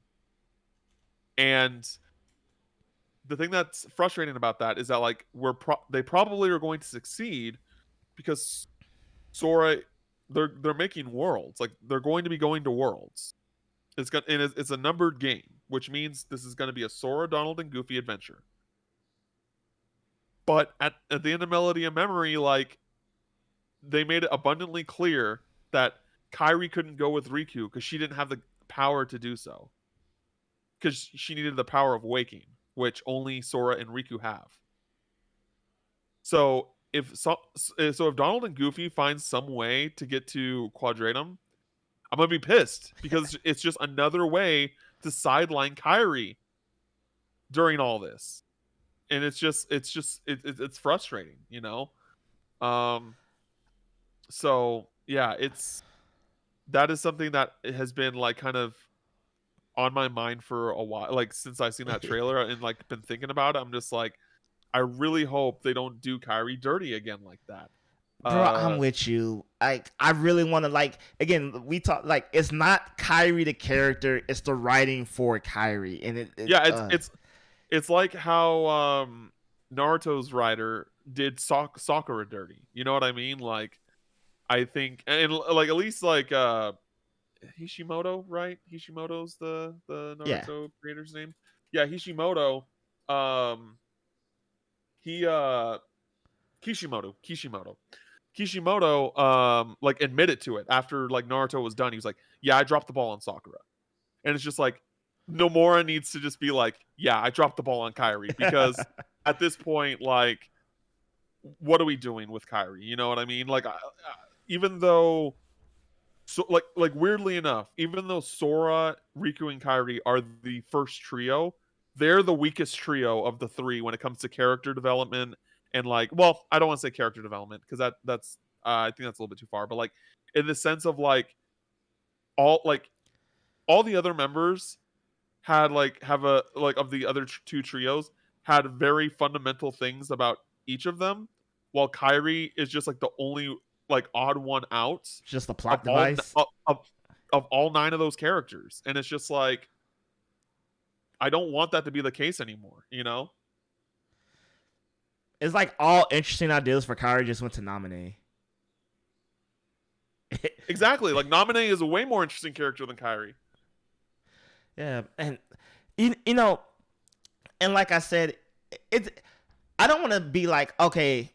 And the thing that's frustrating about that is that like they probably are going to succeed, because Sora, they're making worlds. Like they're going to be going to worlds. It's a numbered game, which means this is going to be a Sora, Donald, and Goofy adventure. But at the end of Melody of Memory, like they made it abundantly clear that Kairi couldn't go with Riku because she didn't have the power to do so. Because she needed the power of waking, which only Sora and Riku have. So if Donald and Goofy find some way to get to Quadratum, I'm gonna be pissed, because it's just another way to sideline Kairi during all this, and it's frustrating, Um, so yeah, that is something that has been like kind of on my mind for a while, like since I seen that trailer and like been thinking about it. I'm just like, I really hope they don't do Kyrie dirty again like that. Bro, I'm with you. I really want to, like, again, we talk, like, it's not Kyrie the character, it's the writing for Kyrie, and yeah, it's like how Naruto's writer did Sakura dirty. You know what I mean? Like, I think, and like at least like Hishimoto, right? Hishimoto's the yeah. Naruto creator's name. Yeah, Hishimoto. Um, he Kishimoto like admitted to it after like Naruto was done. He was like, "Yeah, I dropped the ball on Sakura," and it's just like Nomura needs to just be like, "Yeah, I dropped the ball on Kyrie," because at this point, like, what are we doing with Kyrie? You know what I mean? Like, even though, so like weirdly enough, even though Sora, Riku, and Kyrie are the first trio, they're the weakest trio of the three when it comes to character development and like, well, I don't want to say character development because that's I think that's a little bit too far, but like in the sense of like all the other members had like have a like of the other two trios had very fundamental things about each of them, while Kyrie is just like the only like odd one out Just a of plot device. of all nine of those characters, and it's just like I don't want that to be the case anymore. You know? It's like all interesting ideas for Kyrie just went to nominee. Exactly. Like Naminé is a way more interesting character than Kyrie. Yeah, and you know, and like I said, it's, I don't want to be like, okay,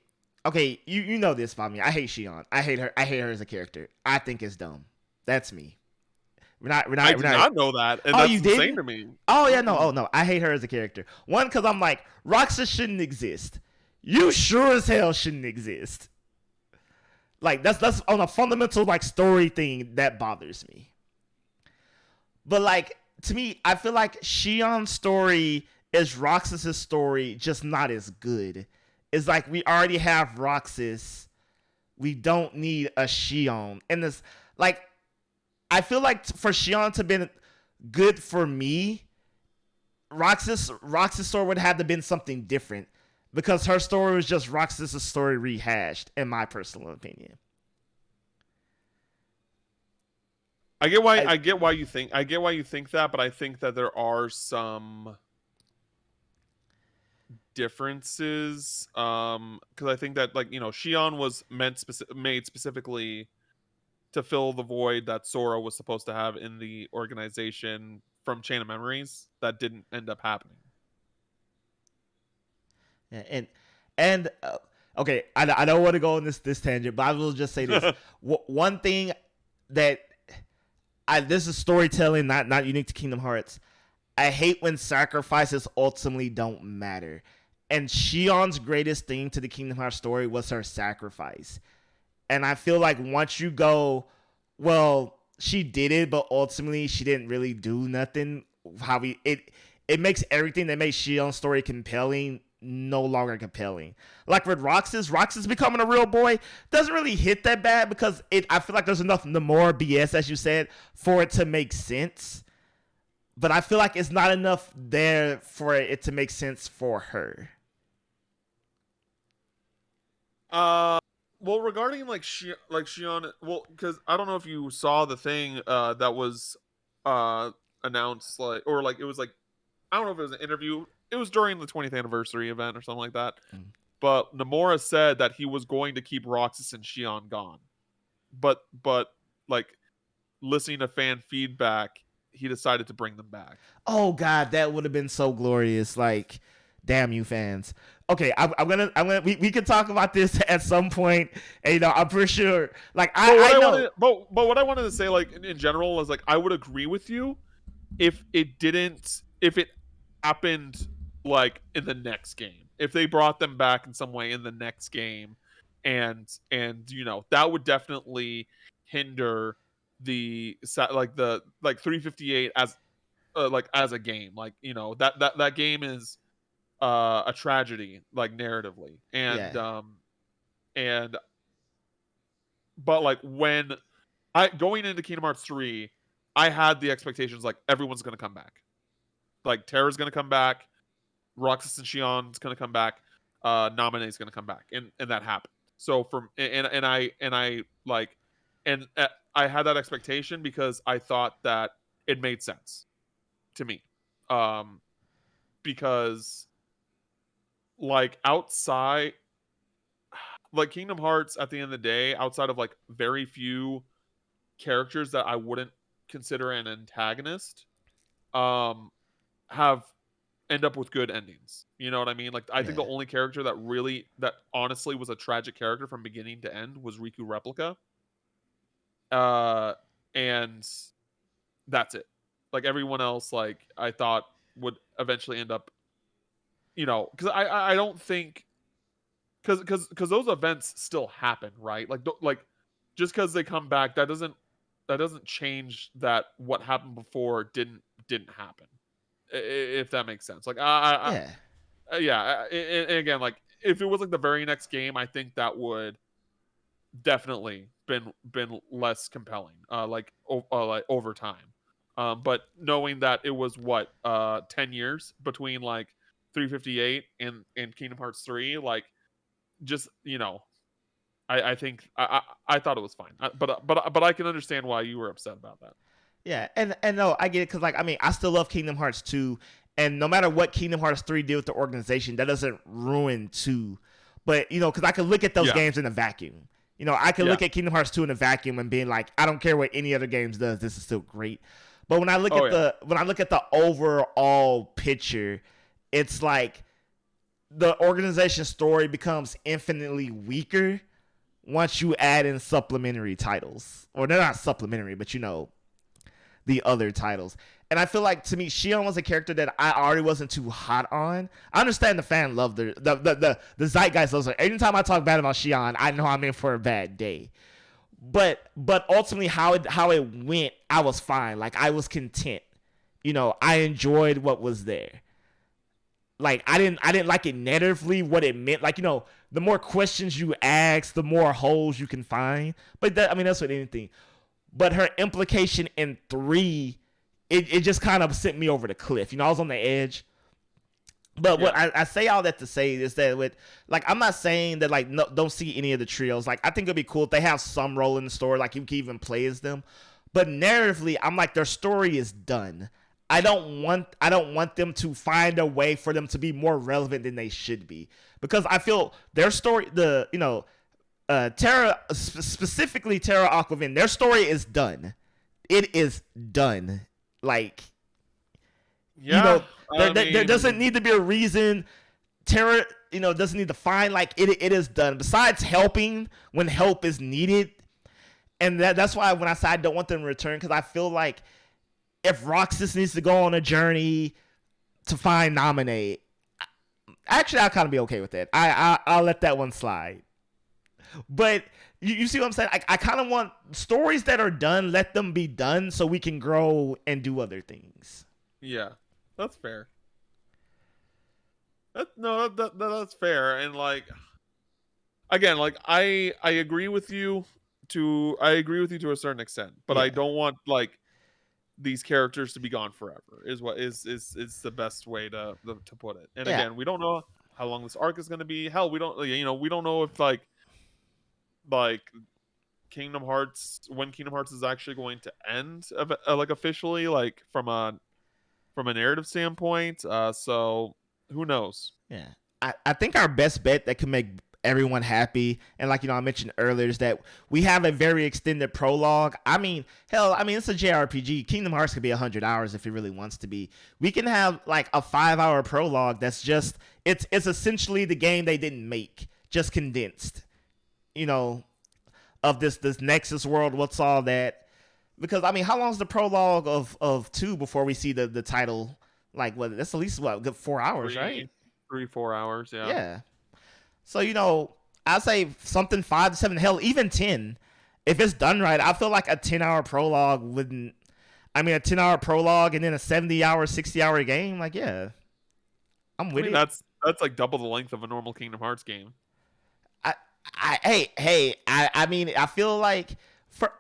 you know this about me. I hate Shion. I hate her. I hate her as a character. I think it's dumb. That's me. I did not know that, and Oh, that's you insane didn't? to me. Oh yeah, no. Oh no, I hate her as a character. One, because I'm like, Roxas shouldn't exist. You sure as hell shouldn't exist. Like that's on a fundamental like story thing that bothers me. But like to me, I feel like Shion's story is Roxas's story, just not as good. It's like we already have Roxas. We don't need a Shion. And this, like, I feel like for Shion to been good for me, Roxas' story would have to been something different because her story was just Roxas' story rehashed, in my personal opinion. I get why you think that, but I think that there are some differences because I think that, like, you know, Shion was made specifically to fill the void that Sora was supposed to have in the organization from Chain of Memories that didn't end up happening. Yeah, and okay, I don't want to go on this tangent, but I will just say this: one thing that this is storytelling, not unique to Kingdom Hearts. I hate when sacrifices ultimately don't matter. And Shion's greatest thing to the Kingdom Hearts story was her sacrifice. And I feel like once you go, well, she did it, but ultimately she didn't really do nothing. It makes everything that makes Shion's story compelling no longer compelling. Like with Roxas becoming a real boy doesn't really hit that bad because I feel like there's enough more BS, as you said, for it to make sense. But I feel like it's not enough there for it to make sense for her. Well, regarding like Shion, well, because I don't know if you saw the thing that was announced, like, or like it was like, I don't know if it was an interview. It was during the 20th anniversary event or something like that. Mm. But Nomura said that he was going to keep Roxas and Shion gone. But like listening to fan feedback, he decided to bring them back. Oh God, that would have been so glorious. Like, damn you fans. Okay, I'm gonna we can talk about this at some point. And, you know, I'm pretty sure. Like I know. But what I wanted to say, like in general, is like I would agree with you if it happened like in the next game, if they brought them back in some way in the next game, and you know, that would definitely hinder the 358 as like as a game. Like, you know, that game is a tragedy, like narratively, and Yeah. and but like when I going into Kingdom Hearts 3, I had the expectations like everyone's gonna come back. Like Terra's gonna come back, Roxas and Shion's gonna come back, Naminé's gonna come back, and that happened. So from and I like and I had that expectation because I thought that it made sense to me, because like outside like Kingdom Hearts at the end of the day, outside of like very few characters that I wouldn't consider an antagonist, have end up with good endings. You know what I mean? Like I think the Yeah. only character that honestly was a tragic character from beginning to end was Riku Replica. And that's it. Like everyone else, like I thought would eventually end up, because I don't think because those events still happen, right? Like just because they come back, that doesn't change that what happened before didn't happen. If that makes sense. Like Yeah. yeah, and again, like if it was like the very next game, I think that would definitely been less compelling, like over time. But knowing that it was 10 years between like 358 and Kingdom Hearts 3, like just I think I thought it was fine. But I can understand why you were upset about that. Yeah, and no, I get it because like I mean, I still love Kingdom Hearts 2, and no matter what Kingdom Hearts 3 did with the organization, that doesn't ruin 2. But because I could look at those Yeah. games in a vacuum. I could look at Kingdom Hearts 2 in a vacuum and being like, I don't care what any other games does, this is still great. But when I look at the overall picture, it's like the organization story becomes infinitely weaker once you add in supplementary titles. Or they're not supplementary, but the other titles. And I feel like, to me, Shion was a character that I already wasn't too hot on. I understand the fan love the zeitgeist loves her. Anytime I talk bad about Shion, I know I'm in for a bad day. But ultimately, how it went, I was fine. Like, I was content. I enjoyed what was there. Like, I didn't like it negatively, what it meant. Like, the more questions you ask, the more holes you can find. But that's with anything. But her implication in 3, it just kind of sent me over the cliff. I was on the edge. But what I say all that to say is that I'm not saying that like no, don't see any of the trios. Like I think it'd be cool if they have some role in the story, like you can even play as them. But narratively, I'm like their story is done. I don't want them to find a way for them to be more relevant than they should be, because I feel their story, Terra, specifically Terra Aquavin, their story is done. It is done. Like, there doesn't need to be a reason. Terra, doesn't need to find, like, it is done. Besides helping when help is needed. And that's why when I say I don't want them to return, because I feel like if Roxas needs to go on a journey to find Naminé, actually, I'll kind of be okay with that. I'll let that one slide. But you see what I'm saying? I kind of want stories that are done, let them be done so we can grow and do other things. Yeah, that's fair. That's fair. And like, again, like I agree with you to a certain extent, but I don't want like these characters to be gone forever. Is the best way to put it. And again, we don't know how long this arc is going to be. Hell, we don't know if like Kingdom Hearts, when Kingdom Hearts is actually going to end, like officially, like from a narrative standpoint. So who knows? Yeah, I think our best bet that can make everyone happy, and like I mentioned earlier, is that we have a very extended prologue. I mean, hell, it's a JRPG. Kingdom Hearts could be 100 hours if it really wants to be. We can have like a 5-hour prologue that's just it's essentially the game they didn't make, just condensed. Of this Nexus world, what's all that? Because how long is the prologue of 2 before we see the title? Like, what? That's at least good 4 hours, right? 3-4 hours, yeah. Yeah. So I'd say something 5 to 7, hell, even 10. If it's done right, I feel like a 10-hour prologue wouldn't. A 10-hour prologue and then a 70-hour, 60-hour game. Like, yeah, I'm with it. That's like double the length of a normal Kingdom Hearts game. I mean, I feel like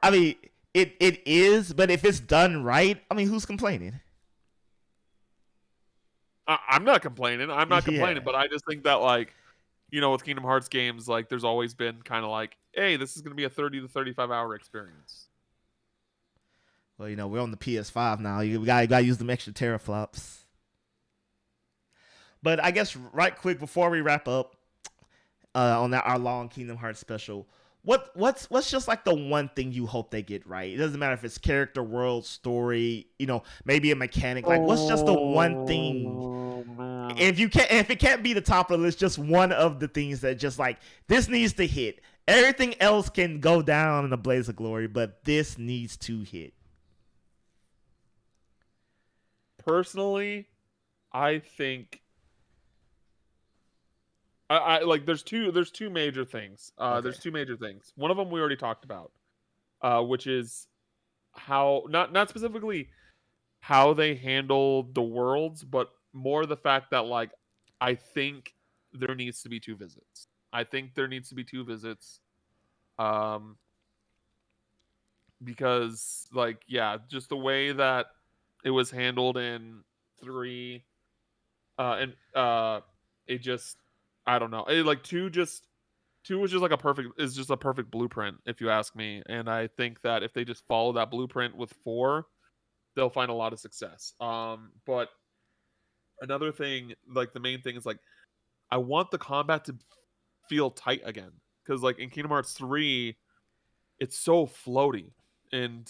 it is, but if it's done right, I mean, who's complaining? I'm not complaining. I'm not Yeah. complaining, but I just think that like, with Kingdom Hearts games, like there's always been kind of like, hey, this is going to be a 30 to 35 hour experience. Well, we're on the PS5 now. We gotta use them extra teraflops. But I guess right quick before we wrap up on our long Kingdom Hearts special, what's just like the one thing you hope they get right? It doesn't matter if it's character, world, story, maybe a mechanic. Like, what's just the one thing? Oh man. If it can't be the top of the list, just one of the things that just like this needs to hit. Everything else can go down in a blaze of glory, but this needs to hit. Personally, I think I like there's two major things. Okay. There's two major things. One of them we already talked about, which is how not specifically how they handle the worlds, but more the fact that like I think there needs to be two visits. I think there needs to be two visits. Um because like yeah, just the way that it was handled in 3 and it just I don't know. It, like 2 was just like a perfect blueprint if you ask me, and I think that if they just follow that blueprint with 4, they'll find a lot of success. But another thing, like the main thing is like I want the combat to feel tight again, because like in Kingdom Hearts 3 it's so floaty, and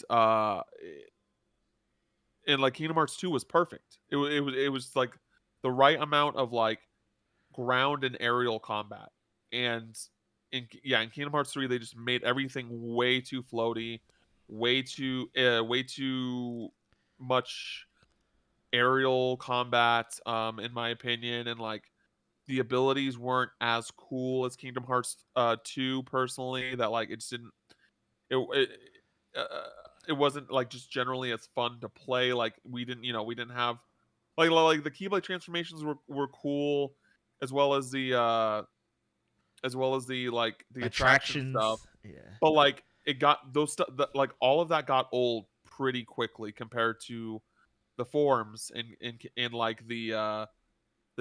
like Kingdom Hearts 2 was perfect. It was like the right amount of like ground and aerial combat. And in Kingdom Hearts 3 they just made everything way too floaty, way too much aerial combat, in my opinion, and like the abilities weren't as cool as Kingdom Hearts 2 personally, that like it just didn't it uh, it wasn't like just generally as fun to play. Like we didn't have like the Keyblade transformations were cool, as well as the like the attraction stuff. Attractions. Yeah. But like it got those stuff, like all of that got old pretty quickly compared to the forms and like the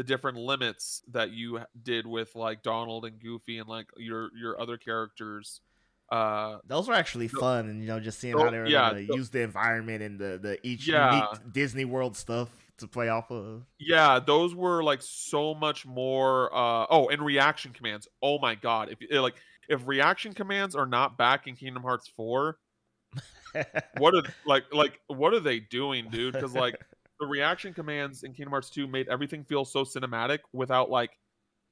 different limits that you did with like Donald and Goofy and like your other characters. Those were actually No, fun, and just seeing how no, they were yeah, gonna use the environment and the each unique yeah, Disney World stuff to play off of. yeah. Those were like so much more. Oh, and reaction commands. Oh my god! If reaction commands are not back in Kingdom Hearts 4, what are they doing, dude? Because like the reaction commands in Kingdom Hearts 2 made everything feel so cinematic without like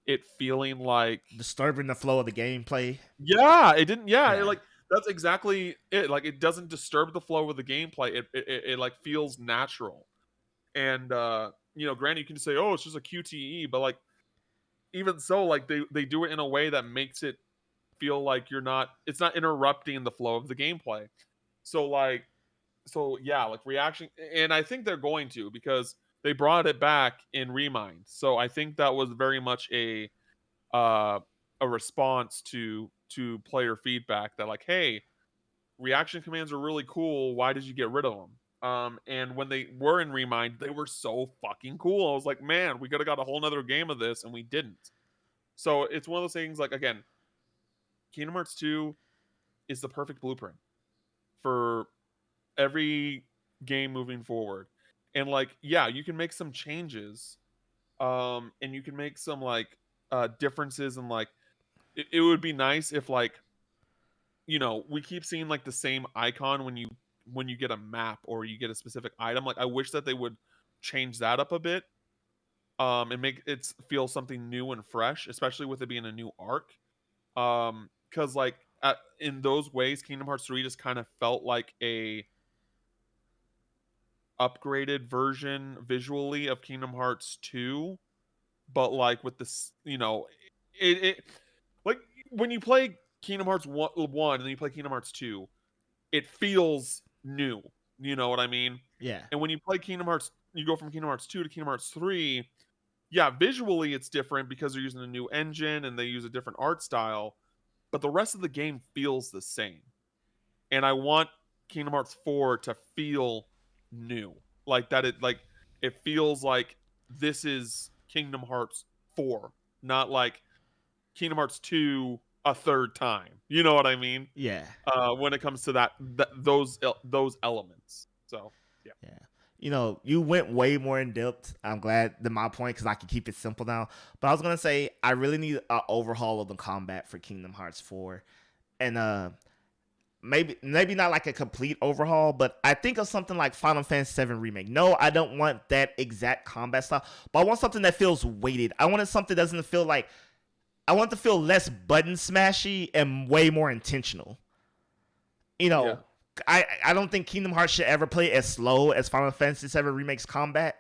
it feeling like Disturbing the flow of the gameplay. yeah, it didn't. Yeah, Yeah. like that's exactly it. Like it doesn't disturb the flow of the gameplay. It like feels natural. And granted, you can say, oh, it's just a QTE, but like even so, like they do it in a way that makes it feel like it's not interrupting the flow of the gameplay. So like so yeah, like reaction, and I think they're going to, because they brought it back in Remind. So I think that was very much uh a response to player feedback that like, hey, reaction commands are really cool. Why did you get rid of them? And when they were in Remind, they were so fucking cool. I was like, man, we could have got a whole nother game of this, and we didn't. So it's one of those things. Like again, Kingdom Hearts 2 is the perfect blueprint for every game moving forward. And like, yeah, you can make some changes, and you can make some like differences, and like it would be nice if like we keep seeing like the same icon when you get a map or you get a specific item. Like I wish that they would change that up a bit, and make it feel something new and fresh, especially with it being a new arc. Because like in those ways, Kingdom Hearts 3 just kind of felt like a upgraded version visually of Kingdom Hearts 2, but like with this, it like when you play Kingdom Hearts 1 and then you play Kingdom Hearts 2, it feels new. You know what I mean? Yeah. And when you play Kingdom Hearts, you go from Kingdom Hearts 2 to Kingdom Hearts 3, yeah, visually it's different because they're using a new engine and they use a different art style. but the rest of the game feels the same. And I want Kingdom Hearts 4 to feel new. Like that it feels like this is Kingdom Hearts 4, not like Kingdom Hearts 2 a third time. You know what I mean? Yeah. When it comes to those elements. So, yeah. Yeah. You know, you went way more in depth. I'm glad than my point because I can keep it simple now. But I was gonna say I really need an overhaul of the combat for Kingdom Hearts 4, and maybe not like a complete overhaul, but I think of something like Final Fantasy 7 Remake. No, I don't want that exact combat style, but I want something that feels weighted. I wanted something that doesn't feel like. I want it to feel less button smashy and way more intentional. You know. Yeah. I don't think Kingdom Hearts should ever play as slow as Final Fantasy VII Remake's combat.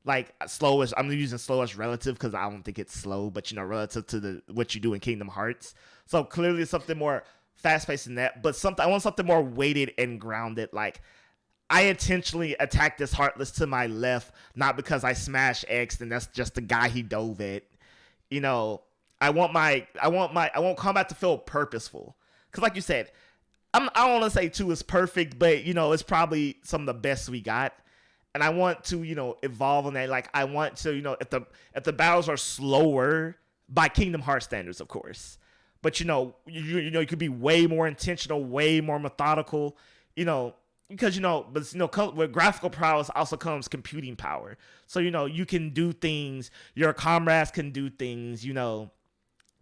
Like slow as I'm using slow as relative because I don't think it's slow, but you know, relative to what you do in Kingdom Hearts. So clearly something more fast paced than that. But I want something more weighted and grounded. Like I intentionally attacked this Heartless to my left, not because I smashed X and that's just the guy he dove at. You know, I want combat to feel purposeful. Because like you said, I don't want to say 2 is perfect, but, you know, it's probably some of the best we got. And I want to, you know, evolve on that. Like, I want to, you know, if the battles are slower by Kingdom Hearts standards, of course. But, you know, you could be way more intentional, way more methodical, you know, because, you know, but, you know, with graphical prowess also comes computing power. So, you know, you can do things, your comrades can do things, you know,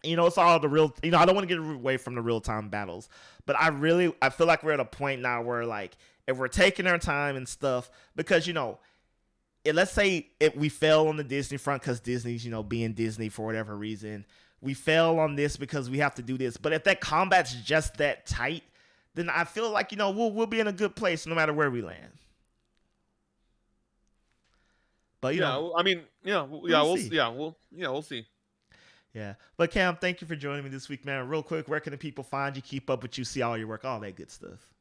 it's all the real, you know, I don't want to get away from the real-time battles, but I feel like we're at a point now where, like, if we're taking our time and stuff, because, you know, let's say if we fell on the Disney front because Disney's, you know, being Disney for whatever reason, we fell on this because we have to do this, but if that combat's just that tight, then I feel like, you know, we'll be in a good place no matter where we land. But, you know, I mean, we'll see. Yeah. But Cam, thank you for joining me this week, man. Real quick, where can the people find you, keep up with you, see all your work, all that good stuff?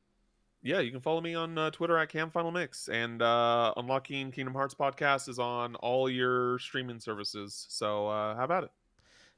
Yeah, you can follow me on Twitter at CamFinalMix. And Unlocking Kingdom Hearts podcast is on all your streaming services. So how about it?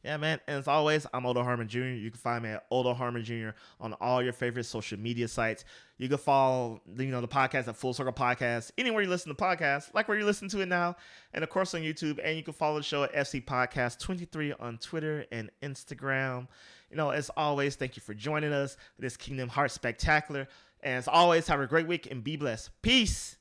Yeah, man. And as always, I'm Odo Harmon Jr. You can find me at Odo Harmon Jr. on all your favorite social media sites. You can follow, you know, the podcast at Full Circle Podcast, anywhere you listen to podcasts, like where you listen to it now, and of course on YouTube. And you can follow the show at FC Podcast 23 on Twitter and Instagram. You know, as always, thank you for joining us for this Kingdom Hearts Spectacular. And as always, have a great week and be blessed. Peace.